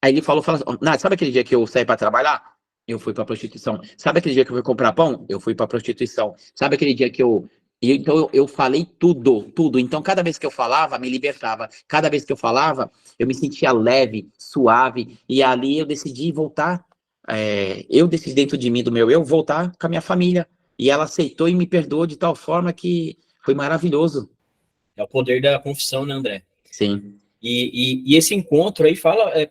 ele falou assim, sabe aquele dia que eu saí para trabalhar? Eu fui para prostituição. Sabe aquele dia que eu fui comprar pão? Eu fui para prostituição. Sabe aquele dia que eu E então eu falei tudo. Então, cada vez que eu falava, me libertava. Cada vez que eu falava, eu me sentia leve, suave. E ali eu decidi voltar. Eu decidi dentro de mim, do meu eu, voltar com a minha família. E ela aceitou e me perdoou de tal forma que foi maravilhoso. É o poder da confissão, né, André? Sim. E esse encontro aí,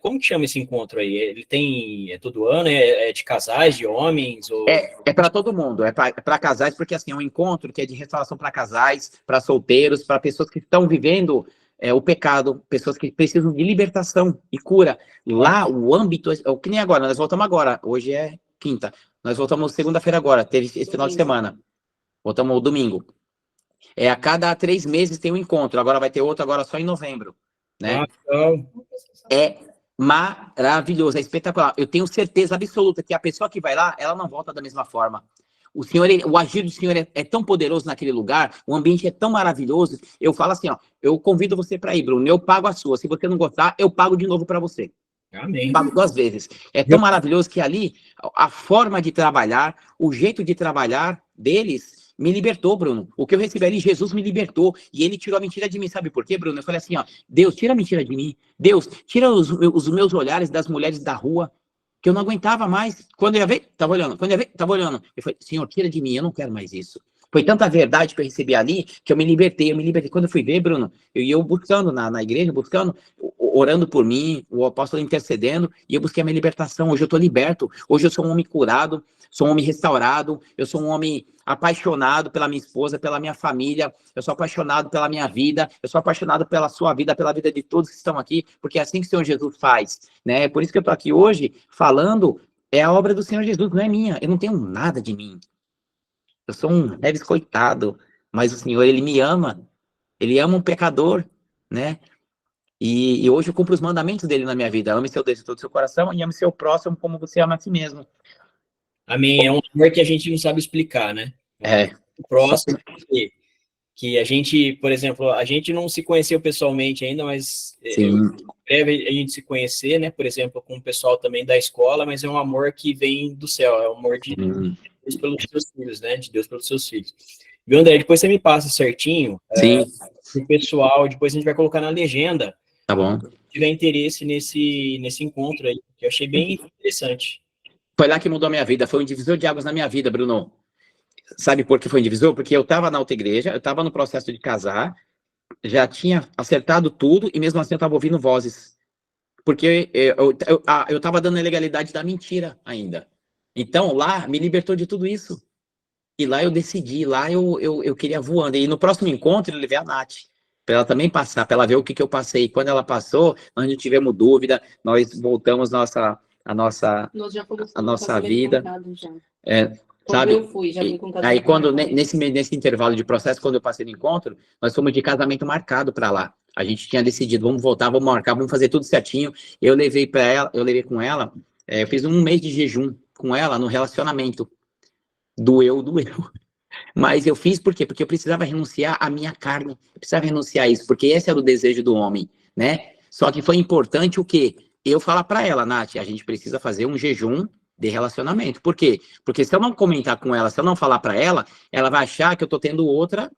como que chama esse encontro aí? Ele tem todo ano? É de casais, de homens? Ou... É para todo mundo, é para casais, porque assim, é um encontro que é de restauração para casais, para solteiros, para pessoas que estão vivendo o pecado, pessoas que precisam de libertação e cura. Lá, o âmbito, é o que nem agora, nós voltamos agora, hoje é quinta, nós voltamos segunda-feira agora, teve esse final de semana, voltamos domingo. A cada 3 meses tem um encontro, agora vai ter outro, agora só em novembro, né? Então, É maravilhoso, é espetacular. Eu tenho certeza absoluta que a pessoa que vai lá, ela não volta da mesma forma. O Senhor, o agir do Senhor é tão poderoso naquele lugar, o ambiente é tão maravilhoso. Eu falo assim, ó, eu convido você para ir, Bruno, eu pago a sua. Se você não gostar, eu pago de novo para você. amém. Pago 2 vezes. É tão maravilhoso que ali, a forma de trabalhar, o jeito de trabalhar deles me libertou, Bruno. O que eu recebi ali, Jesus me libertou. E ele tirou a mentira de mim. Sabe por quê, Bruno? Eu falei assim, ó, Deus, tira a mentira de mim. Deus, tira os meus olhares das mulheres da rua, que eu não aguentava mais. Quando eu ia ver, tava olhando. Quando eu ia ver, tava olhando. Eu falei, Senhor, tira de mim, eu não quero mais isso. Foi tanta verdade que eu recebi ali, que eu me libertei. Quando eu fui ver, Bruno, eu buscando na igreja, buscando, orando por mim, o apóstolo intercedendo, e eu busquei a minha libertação. Hoje eu estou liberto. Hoje eu sou um homem curado, sou um homem restaurado, eu sou um homem apaixonado pela minha esposa, pela minha família, eu sou apaixonado pela minha vida, eu sou apaixonado pela sua vida, pela vida de todos que estão aqui, porque é assim que o Senhor Jesus faz, né? Por isso que eu estou aqui hoje falando, é a obra do Senhor Jesus, não é minha, eu não tenho nada de mim. Eu sou um leve coitado, mas o Senhor, Ele me ama, Ele ama um pecador, né? E hoje eu cumpro os mandamentos dele na minha vida. Ame seu Deus de todo o seu coração e ame seu próximo como você ama a si mesmo. Amém. É um amor que a gente não sabe explicar, né? O próximo, que a gente, por exemplo, a gente não se conheceu pessoalmente ainda, mas breve a gente se conhecer, né? Por exemplo, com o pessoal também da escola, mas é um amor que vem do céu, é um amor de Deus pelos seus filhos, né? De Deus pelos seus filhos. Viu, André? Depois você me passa certinho o pessoal, depois a gente vai colocar na legenda. Tá bom. Se tiver interesse nesse encontro aí, que eu achei bem interessante. Foi lá que mudou a minha vida, foi um divisor de águas na minha vida, Bruno. Sabe por que foi um divisor? Porque eu estava na outra igreja, eu estava no processo de casar, já tinha acertado tudo e mesmo assim eu estava ouvindo vozes. Porque eu estava dando a legalidade da mentira ainda. Então lá me libertou de tudo isso. E lá eu decidi, lá eu queria voando. E no próximo encontro eu levei a Nath, para ela também passar, para ela ver o que eu passei. E quando ela passou, nós não tivemos dúvida, nós voltamos a nossa vida. Já. Sabe? Eu fui, já vim com casamento. Aí quando nesse intervalo de processo, quando eu passei no encontro, nós fomos de casamento marcado para lá. A gente tinha decidido, vamos voltar, vamos marcar, vamos fazer tudo certinho. Eu levei com ela, eu fiz 1 mês de jejum com ela no relacionamento. Doeu. Mas eu fiz por quê? Porque eu precisava renunciar à minha carne, eu precisava renunciar a isso, porque esse era o desejo do homem, né? Só que foi importante o quê? Eu falar para ela, Nath, a gente precisa fazer um jejum de relacionamento. Por quê? Porque se eu não comentar com ela, se eu não falar para ela, ela vai achar que eu tô tendo outra,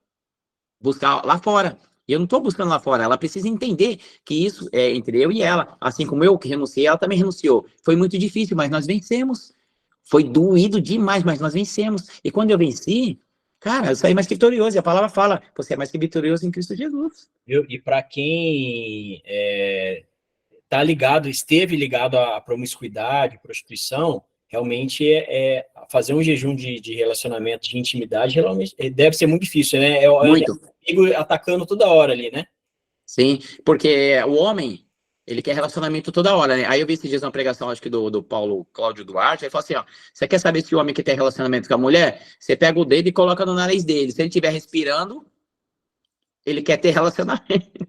buscar lá fora. E eu não tô buscando lá fora, ela precisa entender que isso é entre eu e ela. Assim como eu que renunciei, ela também renunciou. Foi muito difícil, mas nós vencemos. Foi doído demais, mas nós vencemos. E quando eu venci, cara, eu saí mais que vitorioso. E a palavra fala, você é mais que vitorioso em Cristo Jesus. E para quem esteve ligado à promiscuidade, prostituição, realmente fazer um jejum de relacionamento, de intimidade, realmente deve ser muito difícil, né? Muito. É atacando toda hora ali, né? Sim, porque o homem, ele quer relacionamento toda hora, né? Aí eu vi esses dias uma pregação, acho que do Paulo Cláudio Duarte, aí falou assim, ó, você quer saber se o homem que tem relacionamento com a mulher? Você pega o dedo e coloca no nariz dele. Se ele estiver respirando, ele quer ter relacionamento.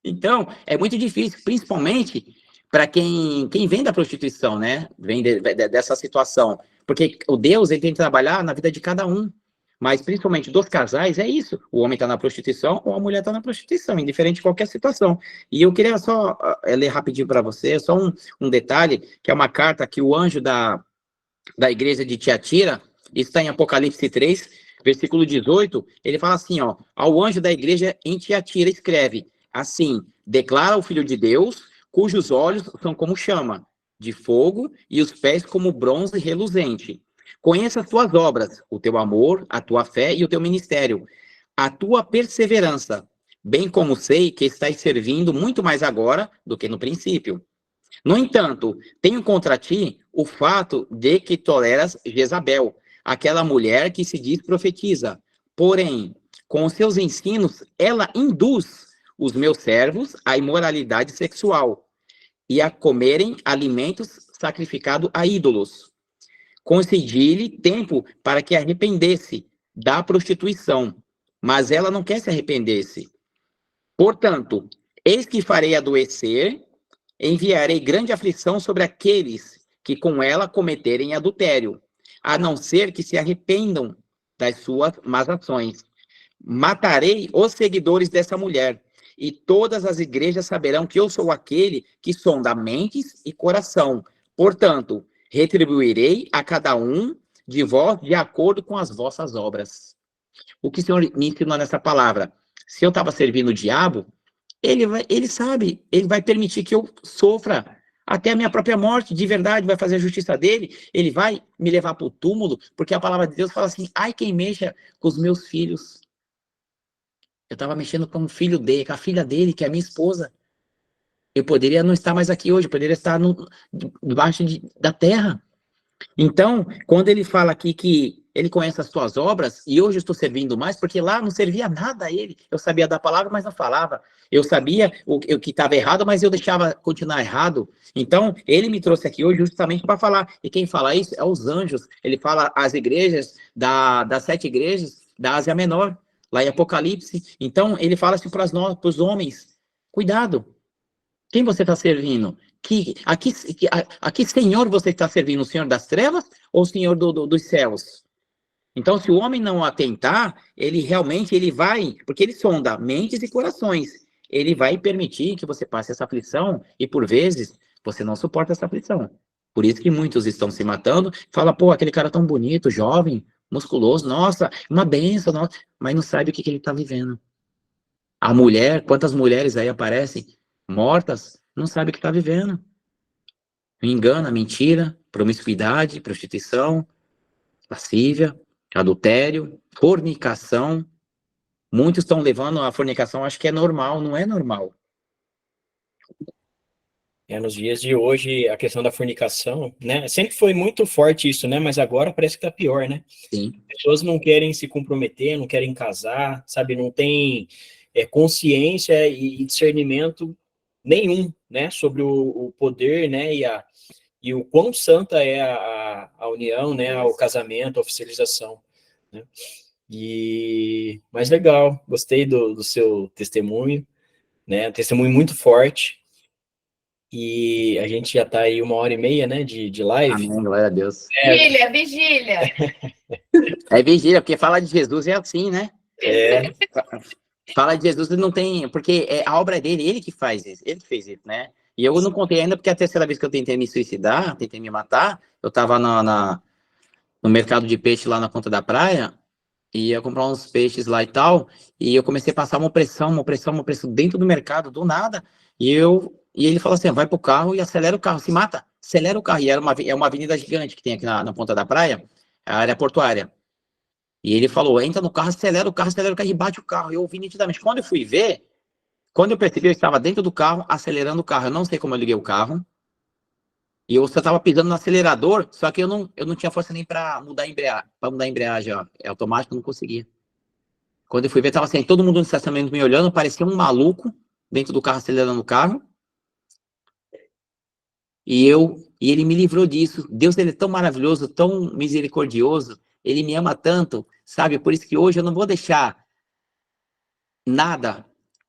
Então, é muito difícil, principalmente para quem vem da prostituição, né? Vem dessa situação. Porque o Deus, ele tem que trabalhar na vida de cada um. Mas, principalmente dos casais, é isso. O homem está na prostituição ou a mulher está na prostituição, indiferente de qualquer situação. E eu queria só ler rapidinho para você, só um detalhe, que é uma carta que o anjo da igreja de Tiatira, isso está em Apocalipse 3, Versículo 18, ele fala assim, ó, ao anjo da igreja em Tiatira escreve, assim, declara o Filho de Deus, cujos olhos são como chama de fogo e os pés como bronze reluzente. Conheça as tuas obras, o teu amor, a tua fé e o teu ministério, a tua perseverança, bem como sei que estás servindo muito mais agora do que no princípio. No entanto, tenho contra ti o fato de que toleras Jezabel, aquela mulher que se diz profetiza. Porém, com os seus ensinos, ela induz os meus servos à imoralidade sexual e a comerem alimentos sacrificados a ídolos. Concedi-lhe tempo para que arrependesse da prostituição, mas ela não quer se arrepender-se. Portanto, eis que farei adoecer, enviarei grande aflição sobre aqueles que com ela cometerem adultério, a não ser que se arrependam das suas más ações. Matarei os seguidores dessa mulher, e todas as igrejas saberão que eu sou aquele que sonda mentes e coração. Portanto, retribuirei a cada um de vós de acordo com as vossas obras. O que o Senhor me ensinou nessa palavra? Se eu estava servindo o diabo, ele sabe, ele vai permitir que eu sofra até a minha própria morte, de verdade, vai fazer a justiça dele, ele vai me levar para o túmulo, porque a palavra de Deus fala assim, ai quem mexa com os meus filhos. Eu estava mexendo com o filho dele, com a filha dele, que é a minha esposa. Eu poderia não estar mais aqui hoje, eu poderia estar debaixo da terra. Então, quando ele fala aqui que ele conhece as tuas obras, e hoje eu estou servindo mais, porque lá não servia nada a ele. Eu sabia da palavra, mas não falava. Eu sabia o que estava errado, mas eu deixava continuar errado. Então, ele me trouxe aqui hoje justamente para falar. E quem fala isso é os anjos. Ele fala as igrejas, das 7 igrejas da Ásia Menor, lá em Apocalipse. Então, ele fala assim para os homens, cuidado, quem você está servindo? Aqui, Senhor, você está servindo o Senhor das trevas ou o Senhor dos céus? Então, se o homem não atentar, ele realmente vai, porque ele sonda mentes e corações, ele vai permitir que você passe essa aflição e, por vezes, você não suporta essa aflição. Por isso que muitos estão se matando, fala, pô, aquele cara tão bonito, jovem, musculoso, nossa, uma benção, nossa, mas não sabe o que ele está vivendo. A mulher, quantas mulheres aí aparecem mortas, não sabe o que está vivendo. Engano, mentira, promiscuidade, prostituição, lascívia, adultério, fornicação. Muitos estão levando a fornicação, acho que é normal, não é normal. Nos dias de hoje, a questão da fornicação, né? Sempre foi muito forte isso, né? Mas agora parece que tá pior, né? Sim. Pessoas não querem se comprometer, não querem casar, sabe? Não tem consciência e discernimento nenhum, né? Sobre o poder, né? E o quão santa é a união, né? O casamento, a oficialização, né? Mas legal, gostei do seu testemunho, né? Um testemunho muito forte. E a gente já está aí 1h30, né, de live. Amém, glória a Deus. Vigília. É vigília, porque falar de Jesus é assim, né? Fala de Jesus não tem, porque a obra dele, ele que faz isso, ele que fez isso, né? E eu não contei ainda, porque a terceira vez que eu tentei me suicidar, tentei me matar, eu estava no mercado de peixe lá na ponta da praia, e ia comprar uns peixes lá e tal, e eu comecei a passar uma pressão dentro do mercado, do nada, e ele falou assim, vai pro carro e acelera o carro, se mata, acelera o carro, e é uma avenida gigante que tem aqui na ponta da praia, a área portuária, e ele falou, entra no carro, acelera o carro e bate o carro, eu ouvi nitidamente, quando eu percebi, eu estava dentro do carro, acelerando o carro, eu não sei como eu liguei o carro, e eu só estava pisando no acelerador, só que eu não tinha força nem para mudar a embreagem, ó, é automático, eu não conseguia. Quando eu fui ver, estava assim, todo mundo no estacionamento me olhando, parecia um maluco dentro do carro, acelerando o carro. E ele me livrou disso. Deus, ele é tão maravilhoso, tão misericordioso, ele me ama tanto, sabe? Por isso que hoje eu não vou deixar nada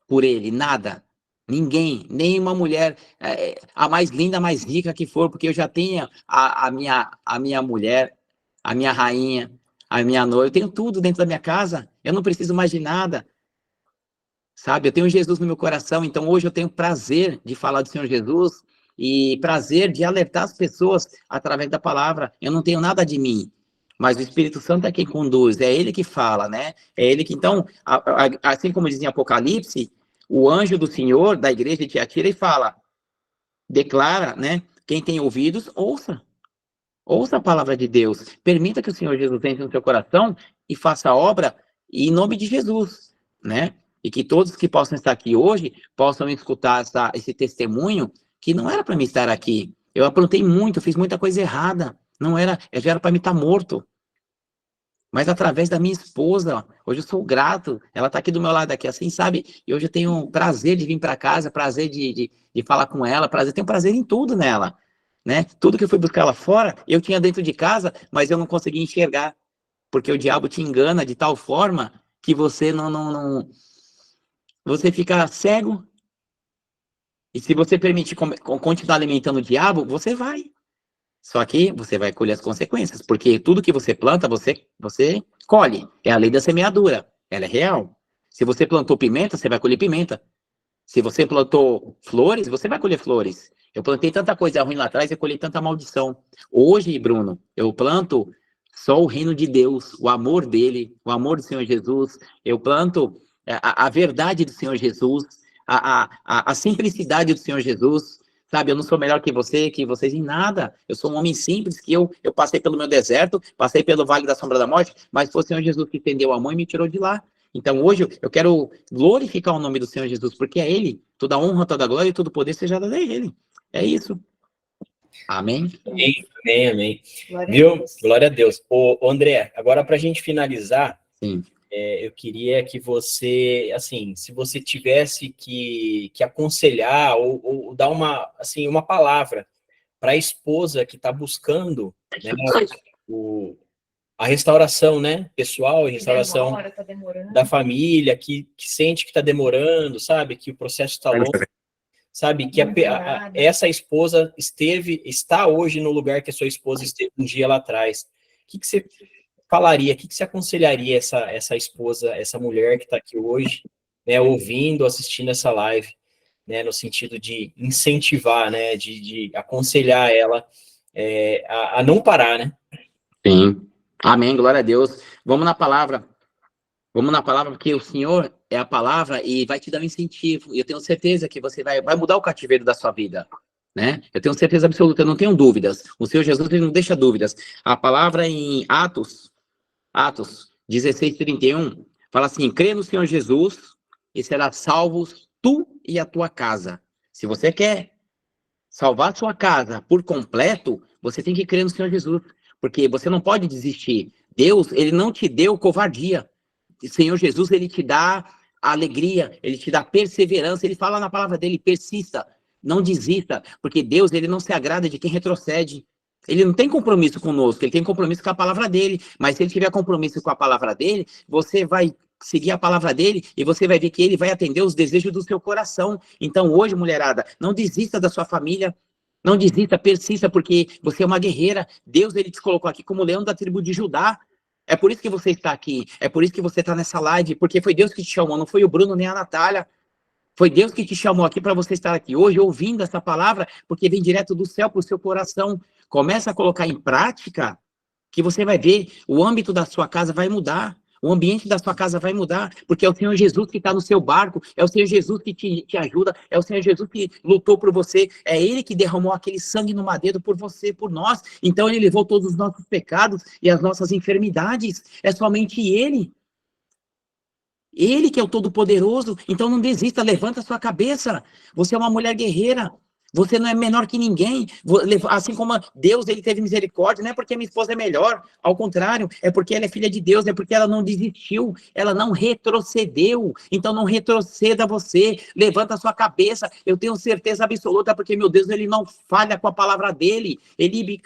por ele, nada. Ninguém, nem uma mulher, a mais linda, a mais rica que for, porque eu já tenho a minha mulher, a minha rainha, a minha noiva, eu tenho tudo dentro da minha casa, eu não preciso mais de nada, sabe? Eu tenho Jesus no meu coração, então hoje eu tenho prazer de falar do Senhor Jesus e prazer de alertar as pessoas através da palavra. Eu não tenho nada de mim, mas o Espírito Santo é quem conduz, é ele que fala, né? É ele que, então, assim como diz em Apocalipse, o anjo do Senhor, da igreja de Tiatira, e fala, declara, né? Quem tem ouvidos, ouça. Ouça a palavra de Deus. Permita que o Senhor Jesus entre no seu coração e faça a obra em nome de Jesus, né? E que todos que possam estar aqui hoje possam escutar esse testemunho que não era para mim estar aqui. Eu aprontei muito, eu fiz muita coisa errada. Não era, já era para mim estar morto. Mas através da minha esposa, hoje eu sou grato. Ela está aqui do meu lado, aqui assim, sabe? E hoje eu tenho prazer de vir para casa, prazer de falar com ela, tenho prazer em tudo nela. Né? Tudo que eu fui buscar lá fora, eu tinha dentro de casa, mas eu não conseguia enxergar, porque o diabo te engana de tal forma que você você fica cego, e se você permitir continuar alimentando o diabo, você vai. Só que você vai colher as consequências, porque tudo que você planta, você colhe. É a lei da semeadura, ela é real. Se você plantou pimenta, você vai colher pimenta. Se você plantou flores, você vai colher flores. Eu plantei tanta coisa ruim lá atrás e colhi tanta maldição. Hoje, Bruno, eu planto só o reino de Deus, o amor dele, o amor do Senhor Jesus. Eu planto a verdade do Senhor Jesus, a simplicidade do Senhor Jesus. Sabe, eu não sou melhor que vocês em nada. Eu sou um homem simples, que eu passei pelo meu deserto, passei pelo vale da sombra da morte, mas foi o Senhor Jesus que estendeu a mão e me tirou de lá. Então, hoje, eu quero glorificar o nome do Senhor Jesus, porque é Ele, toda honra, toda glória e todo poder seja dado a Ele. É isso. Amém? Amém, amém, amém. Glória Viu? a Deus. Glória a Deus. Ô, André, agora para a gente finalizar, Sim. eu queria que você, assim, se você tivesse que aconselhar ou dar uma palavra para a esposa que está buscando, né, a restauração, né, pessoal, e restauração Tá demorando. da família, que sente que está demorando, sabe, que o processo está longo, sabe, que essa esposa está hoje no lugar que a sua esposa esteve um dia lá atrás. O que você falaria, o que você aconselharia essa esposa, essa mulher que está aqui hoje, né, ouvindo, assistindo essa live, né, no sentido de incentivar, né, de aconselhar ela a não parar, né? Sim. Amém, glória a Deus. Vamos na palavra, porque o Senhor é a palavra e vai te dar um incentivo. E eu tenho certeza que você vai mudar o cativeiro da sua vida, né? Eu tenho certeza absoluta, eu não tenho dúvidas. O Senhor Jesus, ele não deixa dúvidas. A palavra em Atos 16:31, fala assim, crê no Senhor Jesus e serás salvos tu e a tua casa. Se você quer salvar a sua casa por completo, você tem que crer no Senhor Jesus, porque você não pode desistir. Deus, ele não te deu covardia. O Senhor Jesus, ele te dá alegria, ele te dá perseverança, ele fala na palavra dele, persista, não desista, porque Deus, ele não se agrada de quem retrocede. Ele não tem compromisso conosco, ele tem compromisso com a palavra dele, mas se ele tiver compromisso com a palavra dele, você vai seguir a palavra dele e você vai ver que ele vai atender os desejos do seu coração. Então hoje, mulherada, não desista da sua família, não desista, persista, porque você é uma guerreira. Deus, ele te colocou aqui como leão da tribo de Judá. É por isso que você está aqui, é por isso que você está nessa live, porque foi Deus que te chamou, não foi o Bruno nem a Natália. Foi Deus que te chamou aqui para você estar aqui hoje, ouvindo essa palavra, porque vem direto do céu para o seu coração. Começa a colocar em prática, que você vai ver, o âmbito da sua casa vai mudar. O ambiente da sua casa vai mudar, porque é o Senhor Jesus que está no seu barco, é o Senhor Jesus que te ajuda, é o Senhor Jesus que lutou por você, é Ele que derramou aquele sangue no madeiro por você, por nós. Então Ele levou todos os nossos pecados e as nossas enfermidades, é somente Ele. Ele que é o Todo-Poderoso, então não desista, levanta a sua cabeça. Você é uma mulher guerreira, você não é menor que ninguém. Assim como Deus, ele teve misericórdia, não é porque minha esposa é melhor, ao contrário, é porque ela é filha de Deus, é porque ela não desistiu, ela não retrocedeu. Então não retroceda você, levanta a sua cabeça. Eu tenho certeza absoluta, porque meu Deus, ele não falha com a palavra dele. Ele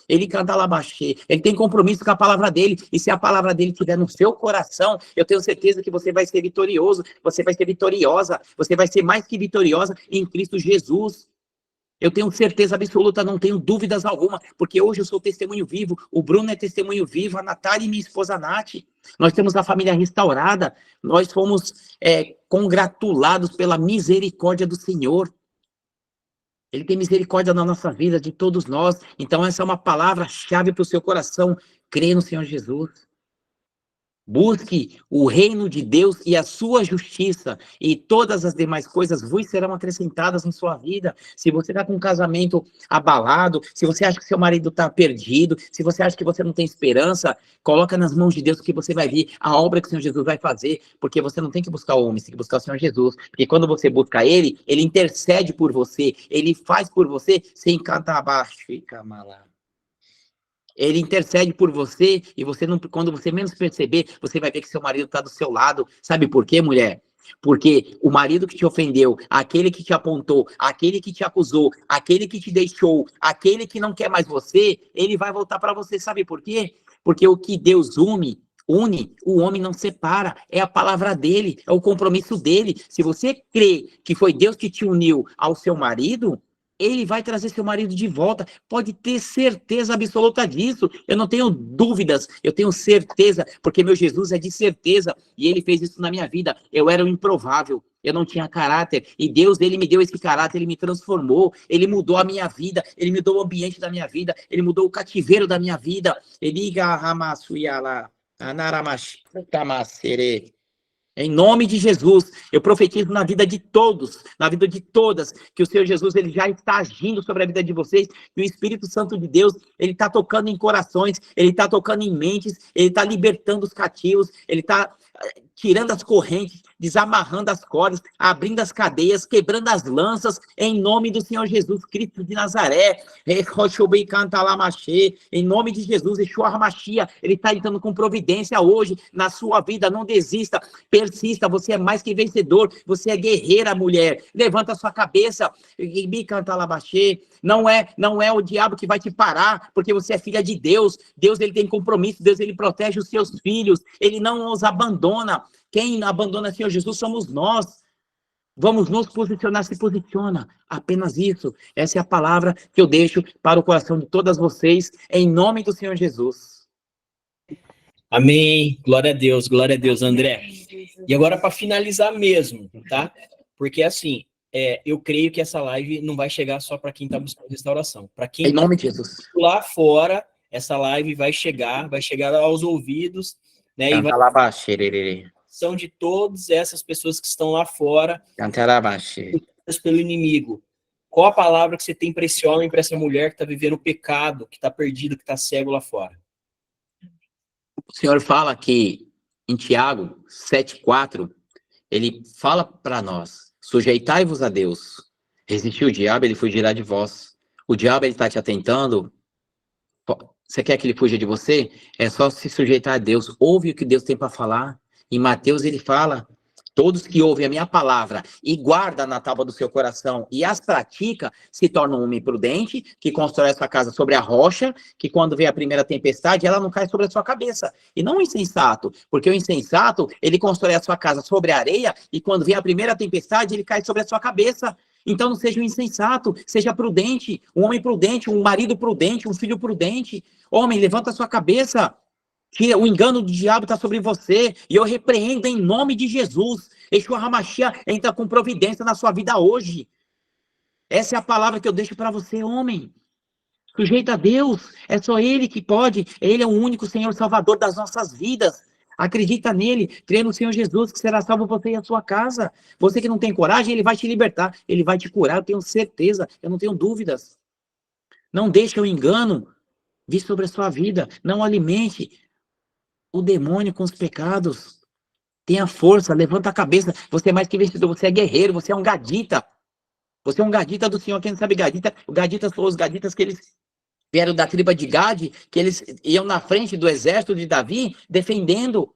Ele canta labaxê, ele tem compromisso com a palavra dele, e se a palavra dele estiver no seu coração, eu tenho certeza que você vai ser vitorioso, você vai ser vitoriosa, você vai ser mais que vitoriosa em Cristo Jesus. Eu tenho certeza absoluta, não tenho dúvidas alguma, porque hoje eu sou testemunho vivo, o Bruno é testemunho vivo, a Natália e minha esposa Nath, nós temos a família restaurada, nós fomos congratulados pela misericórdia do Senhor. Ele tem misericórdia na nossa vida, de todos nós. Então essa é uma palavra-chave para o seu coração. Crê no Senhor Jesus. Busque o reino de Deus e a sua justiça, e todas as demais coisas vos serão acrescentadas em sua vida. Se você está com um casamento abalado, se você acha que seu marido está perdido, se você acha que você não tem esperança, coloca nas mãos de Deus que você vai ver a obra que o Senhor Jesus vai fazer, porque você não tem que buscar o homem, você tem que buscar o Senhor Jesus, porque quando você busca Ele, Ele intercede por você, Ele faz por você sem cantar abaixo, fica malado. Ele intercede por você e você não, quando você menos perceber, você vai ver que seu marido está do seu lado. Sabe por quê, mulher? Porque o marido que te ofendeu, aquele que te apontou, aquele que te acusou, aquele que te deixou, aquele que não quer mais você, ele vai voltar para você. Sabe por quê? Porque o que Deus une, o homem não separa. É a palavra dele, é o compromisso dele. Se você crê que foi Deus que te uniu ao seu marido, ele vai trazer seu marido de volta, pode ter certeza absoluta disso. Eu não tenho dúvidas, eu tenho certeza, porque meu Jesus é de certeza, e ele fez isso na minha vida. Eu era o improvável, eu não tinha caráter, e Deus, ele me deu esse caráter, ele me transformou, ele mudou a minha vida, ele mudou o ambiente da minha vida, ele mudou o cativeiro da minha vida. Ele em nome de Jesus, eu profetizo na vida de todos, na vida de todas, que o Senhor Jesus, ele já está agindo sobre a vida de vocês, que o Espírito Santo de Deus, ele está tocando em corações, ele está tocando em mentes, ele está libertando os cativos, ele está tirando as correntes, desamarrando as cordas, abrindo as cadeias, quebrando as lanças, em nome do Senhor Jesus Cristo de Nazaré. Em nome de Jesus, Yeshua HaMashiach, ele está entrando com providência hoje na sua vida. Não desista, persista, você é mais que vencedor, você é guerreira, mulher. Levanta a sua cabeça, não é o diabo que vai te parar, porque você é filha de Deus. Deus, ele tem compromisso, Deus, ele protege os seus filhos, ele não os abandona. Quem abandona o Senhor Jesus somos nós. Vamos nos posicionar, se posiciona. Apenas isso. Essa é a palavra que eu deixo para o coração de todas vocês, em nome do Senhor Jesus. Amém. Glória a Deus, André. E agora, para finalizar mesmo, tá? Porque assim, eu creio que essa live não vai chegar só para quem está buscando restauração. Para quem em nome de Jesus. Lá fora, essa live vai chegar aos ouvidos, né? E são de todas essas pessoas que estão lá fora, pelo inimigo. Qual a palavra que você tem para esse homem, para essa mulher que está vivendo o pecado, que está perdido, que está cego lá fora? O Senhor fala que em Tiago 7,4, ele fala para nós: sujeitai-vos a Deus, resistir o diabo, ele fugirá de vós. O diabo, ele está te atentando. Você quer que ele fuja de você? É só se sujeitar a Deus. Ouve o que Deus tem para falar. Em Mateus ele fala: todos que ouvem a minha palavra e guardam na tábua do seu coração e as pratica, se tornam um homem prudente, que constrói a sua casa sobre a rocha, que quando vem a primeira tempestade, ela não cai sobre a sua cabeça. E não o insensato, porque o insensato, ele constrói a sua casa sobre a areia, e quando vem a primeira tempestade, ele cai sobre a sua cabeça. Então não seja um insensato, seja prudente, um homem prudente, um marido prudente, um filho prudente. Homem, levanta a sua cabeça, que o engano do diabo está sobre você, e eu repreendo em nome de Jesus. Yeshua HaMashiach entra com providência na sua vida hoje. Essa é a palavra que eu deixo para você, homem. Sujeita a Deus, é só Ele que pode, Ele é o único Senhor Salvador das nossas vidas. Acredita nele, crê no Senhor Jesus, que será salvo você e a sua casa. Você que não tem coragem, ele vai te libertar, ele vai te curar, eu tenho certeza, eu não tenho dúvidas. Não deixe o engano vir sobre a sua vida, não alimente o demônio com os pecados. Tenha força, levanta a cabeça, você é mais que vencedor, você é guerreiro, você é um gadita. Você é um gadita do Senhor, quem não sabe gadita, os gaditas foram os gaditas que eles vieram da tribo de Gade, que eles iam na frente do exército de Davi, defendendo.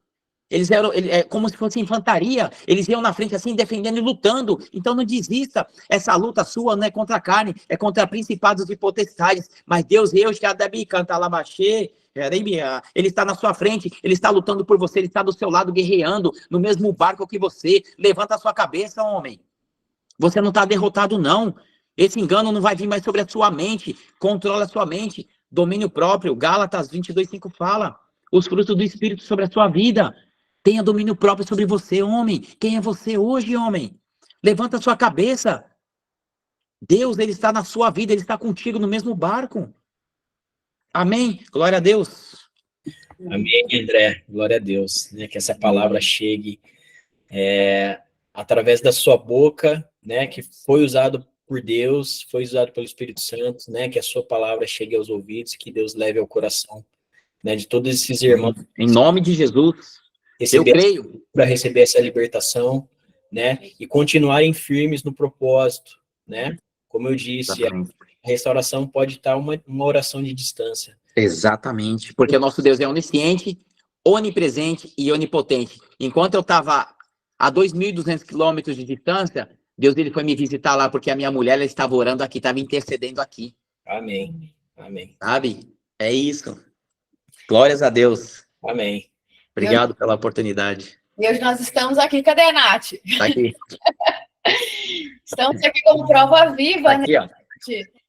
Eles eram como se fosse infantaria. Eles iam na frente assim, defendendo e lutando. Então não desista. Essa luta sua não é contra a carne, é contra principados e potestades. Mas Deus, ele está na sua frente, ele está lutando por você, ele está do seu lado, guerreando, no mesmo barco que você. Levanta a sua cabeça, homem. Você não está derrotado, não. Esse engano não vai vir mais sobre a sua mente. Controla a sua mente. Domínio próprio. Gálatas 22:5 fala. Os frutos do Espírito sobre a sua vida. Tenha domínio próprio sobre você, homem. Quem é você hoje, homem? Levanta a sua cabeça. Deus, ele está na sua vida, ele está contigo no mesmo barco. Amém? Glória a Deus. Amém, André. Glória a Deus, né? Que essa palavra chegue através da sua boca, né? Que foi usado por Deus, foi usado pelo Espírito Santo, né? Que a sua palavra chegue aos ouvidos, que Deus leve ao coração, né? De todos esses irmãos. Em nome de Jesus, eu creio. Para receber essa libertação, né? E continuarem firmes no propósito, né? Como eu disse, a restauração pode estar uma oração de distância. Exatamente, porque o nosso Deus é onisciente, onipresente e onipotente. Enquanto eu estava a 2.200 quilômetros de distância, Deus ele foi me visitar lá, porque a minha mulher ela estava orando aqui, estava intercedendo aqui. Amém. Amém. Sabe? É isso. Glórias a Deus. Amém. Obrigado pela oportunidade. E hoje nós estamos aqui. Cadê a Nath? Tá aqui. Estamos aqui como prova viva, Tá aqui, ó. né?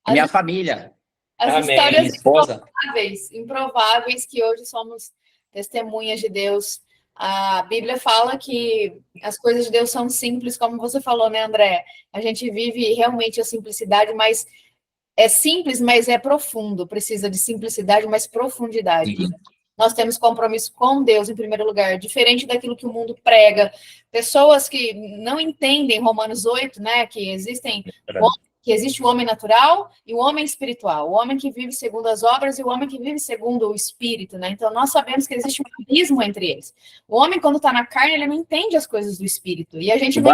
Minha família. As Amém. histórias Minha esposa. improváveis, que hoje somos testemunhas de Deus. A Bíblia fala que as coisas de Deus são simples, como você falou, né, André? A gente vive realmente a simplicidade, mas é simples, mas é profundo. Precisa de simplicidade, mas profundidade. Sim. Nós temos compromisso com Deus, em primeiro lugar, diferente daquilo que o mundo prega. Pessoas que não entendem Romanos 8, né, que existe o homem natural e o homem espiritual, o homem que vive segundo as obras e o homem que vive segundo o espírito, né? Então, nós sabemos que existe um abismo entre eles. O homem, quando está na carne, ele não entende as coisas do espírito. E a gente não...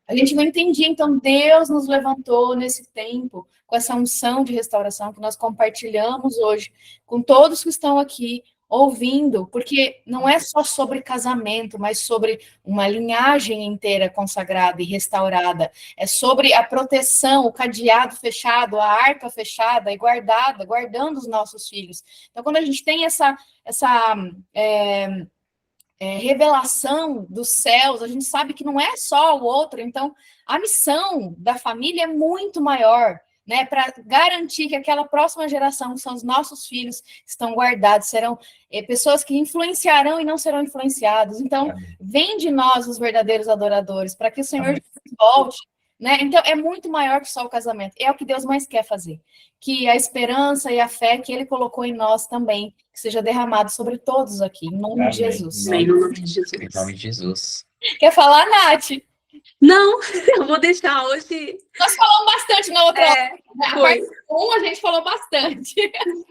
A gente não entendia, então Deus nos levantou nesse tempo com essa unção de restauração que nós compartilhamos hoje com todos que estão aqui ouvindo, porque não é só sobre casamento, mas sobre uma linhagem inteira consagrada e restaurada. É sobre a proteção, o cadeado fechado, a arca fechada e guardada, guardando os nossos filhos. Então, quando a gente tem essa revelação dos céus, a gente sabe que não é só o outro, então a missão da família é muito maior, né, para garantir que aquela próxima geração, que são os nossos filhos, estão guardados, serão pessoas que influenciarão e não serão influenciados. Então, vem de nós os verdadeiros adoradores, para que o Senhor volte, né? Então, é muito maior que só o casamento, é o que Deus mais quer fazer, que a esperança e a fé que Ele colocou em nós também, que seja derramado sobre todos aqui, em nome de Jesus. Em nome de Jesus. Em nome de Jesus. Quer falar, Nath? Não, eu vou deixar hoje. Nós falamos bastante na outra live. A Foi. parte 1 a gente falou bastante.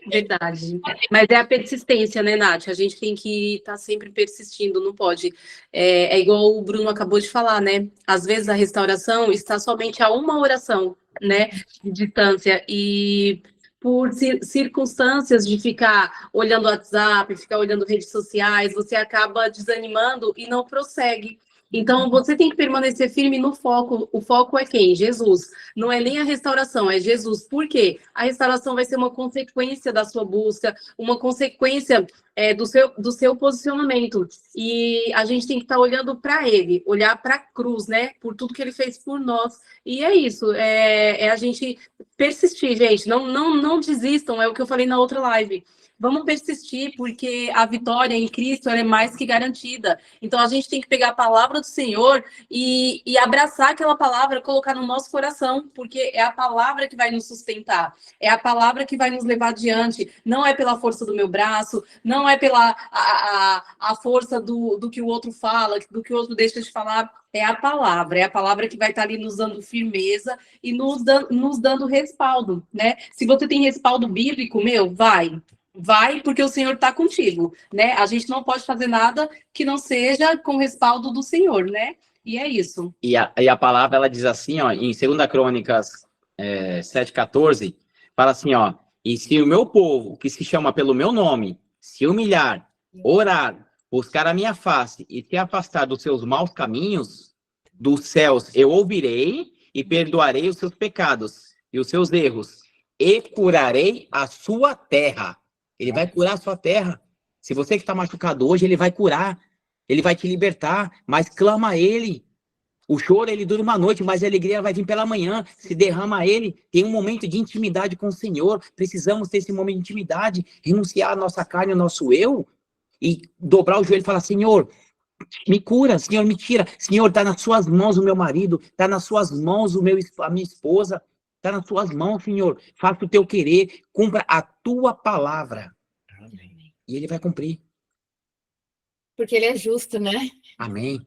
Verdade. Mas é a persistência, né, Nath? A gente tem que estar sempre persistindo, não pode. É igual o Bruno acabou de falar, né? Às vezes a restauração está somente a uma oração, né, de distância. E por circunstâncias de ficar olhando o WhatsApp, ficar olhando redes sociais, você acaba desanimando e não prossegue. Então, você tem que permanecer firme no foco. O foco é quem? Jesus. Não é nem a restauração, é Jesus. Por quê? A restauração vai ser uma consequência da sua busca, uma consequência do seu posicionamento. E a gente tem que estar olhando para Ele, olhar para a cruz, né? Por tudo que Ele fez por nós. E é isso, é a gente persistir, gente. Não desistam, é o que eu falei na outra live. Vamos persistir, porque a vitória em Cristo ela é mais que garantida. Então, a gente tem que pegar a palavra do Senhor e abraçar aquela palavra, colocar no nosso coração, porque é a palavra que vai nos sustentar, é a palavra que vai nos levar adiante. Não é pela força do meu braço, não é pela a força do que o outro fala, do que o outro deixa de falar. É a palavra que vai estar ali nos dando firmeza e nos dando respaldo, né? Se você tem respaldo bíblico, vai, porque o Senhor está contigo, né? A gente não pode fazer nada que não seja com respaldo do Senhor, né? E é isso. E a palavra, ela diz assim, ó, em 2 Crônicas 7:14, fala assim, ó, e se o meu povo, que se chama pelo meu nome, se humilhar, orar, buscar a minha face e se afastar dos seus maus caminhos, dos céus eu ouvirei e perdoarei os seus pecados e os seus erros, e curarei a sua terra. Ele vai curar a sua terra. Se você que está machucado hoje, ele vai curar. Ele vai te libertar, mas clama a ele. O choro, ele dura uma noite, mas a alegria vai vir pela manhã. Se derrama a ele, tem um momento de intimidade com o Senhor. Precisamos ter esse momento de intimidade, renunciar à nossa carne, ao nosso eu, e dobrar o joelho e falar, Senhor, Me cura, Senhor, me tira. Senhor, está nas suas mãos o meu marido, está nas suas mãos a minha esposa, está nas suas mãos, Senhor. Faça o teu querer, cumpra a tua palavra. Amém. E ele vai cumprir. Porque ele é justo, né? Amém.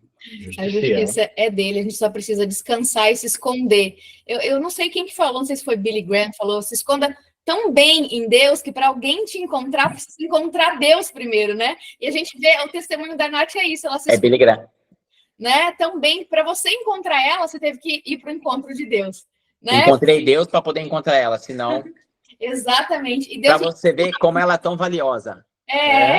A justiça é dele, a gente só precisa descansar e se esconder. Eu não sei quem que falou, não sei se foi Billy Graham, falou, se esconda tão bem em Deus que para alguém te encontrar, precisa encontrar Deus primeiro, né? E a gente vê, o testemunho da Nath é isso, ela se É Billy Graham. né? Tão bem, para você encontrar ela, você teve que ir para o encontro de Deus, né? Encontrei Deus para poder encontrar ela, senão... Exatamente. E Para Deus você ver como ela é tão valiosa.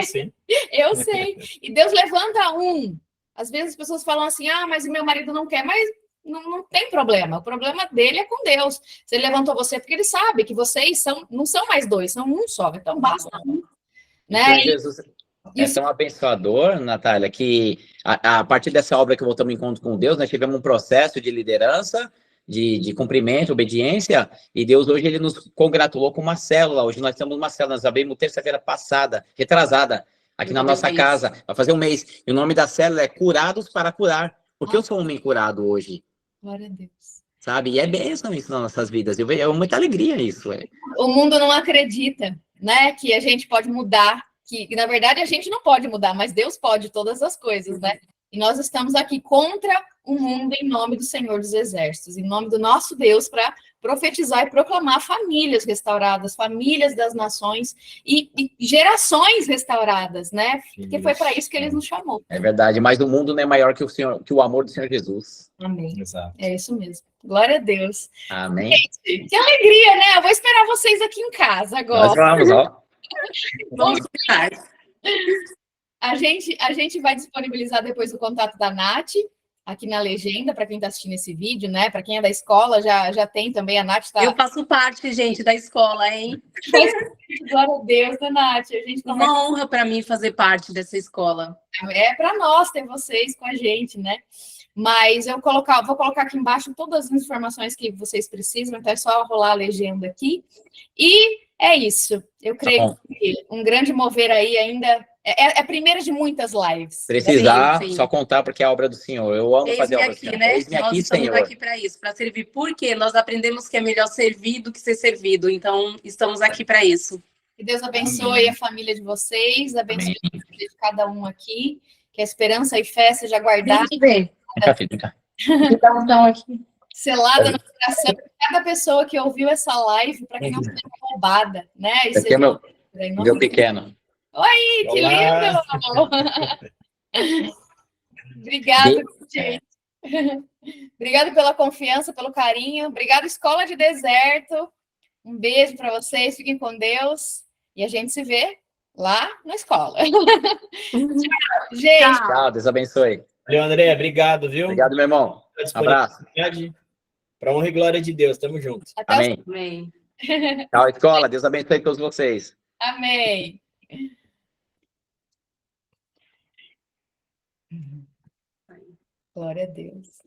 Sim. eu sei. E Deus levanta um. Às vezes as pessoas falam assim, mas o meu marido não quer, mas não tem problema. O problema dele é com Deus. Se ele levantou você, porque ele sabe que vocês não são mais dois, são um só. Então basta um. Né? Jesus é tão abençoador, Natália, que a partir dessa obra que voltamos em encontro com Deus, nós tivemos um processo de liderança, de cumprimento, obediência, e Deus hoje ele nos congratulou com uma célula. Hoje nós temos uma célula, nós abrimos terça-feira passada, retrasada, aqui na nossa casa, vai fazer um mês. E o nome da célula é Curados para Curar, porque eu sou um homem curado hoje. Glória a Deus. Sabe? E é bênção isso nas nossas vidas. Eu vejo muita alegria isso. O mundo não acredita, né, que a gente pode mudar, que na verdade a gente não pode mudar, mas Deus pode todas as coisas, né? E nós estamos aqui contra o mundo em nome do Senhor dos Exércitos, em nome do nosso Deus, para profetizar e proclamar famílias restauradas, famílias das nações e gerações restauradas, né? Porque foi para isso que ele nos chamou. É verdade, mas o mundo não é maior que o amor do Senhor Jesus. Amém. Exato. É isso mesmo. Glória a Deus. Amém. Gente, que alegria, né? Eu vou esperar vocês aqui em casa agora. Nós vamos, ó. Vamos ficar. A gente vai disponibilizar depois o contato da Nath, aqui na legenda, para quem está assistindo esse vídeo, né? Para quem é da escola, já tem também, a Nath está... Eu faço parte, gente, da escola, hein? Glória a Deus, né, Nath? A gente Uma honra para mim fazer parte dessa escola. É para nós ter vocês com a gente, né? Mas vou colocar aqui embaixo todas as informações que vocês precisam, então é só rolar a legenda aqui. E é isso. Eu creio que um grande mover aí ainda... É a primeira de muitas lives. Precisar, Sim. só contar porque é a obra do Senhor. Eu amo fazer a obra do Senhor. Né? Eis-me nós aqui, estamos Senhor. aqui para isso, para servir. Por quê? Nós aprendemos que é melhor servir do que ser servido. Então, estamos aqui para isso. Que Deus abençoe a família de vocês, abençoe a família de cada um aqui, que a esperança e fé seja guardada. Vem cá. Então, aqui. Selada no coração de cada pessoa que ouviu essa live, para que não seja roubada, né? E Aqui é meu pequeno. Oi, que lindo! Obrigada, gente. Obrigada pela confiança, pelo carinho. Obrigada, Escola de Deserto. Um beijo para vocês, fiquem com Deus. E a gente se vê lá na escola. Tchau, gente. Tchau, Deus abençoe. Valeu, André, obrigado, viu? Obrigado, meu irmão. Abraço. Para honra e glória de Deus, tamo junto. Até Amém. Tchau, escola. Deus abençoe todos vocês. Amém. Glória a Deus.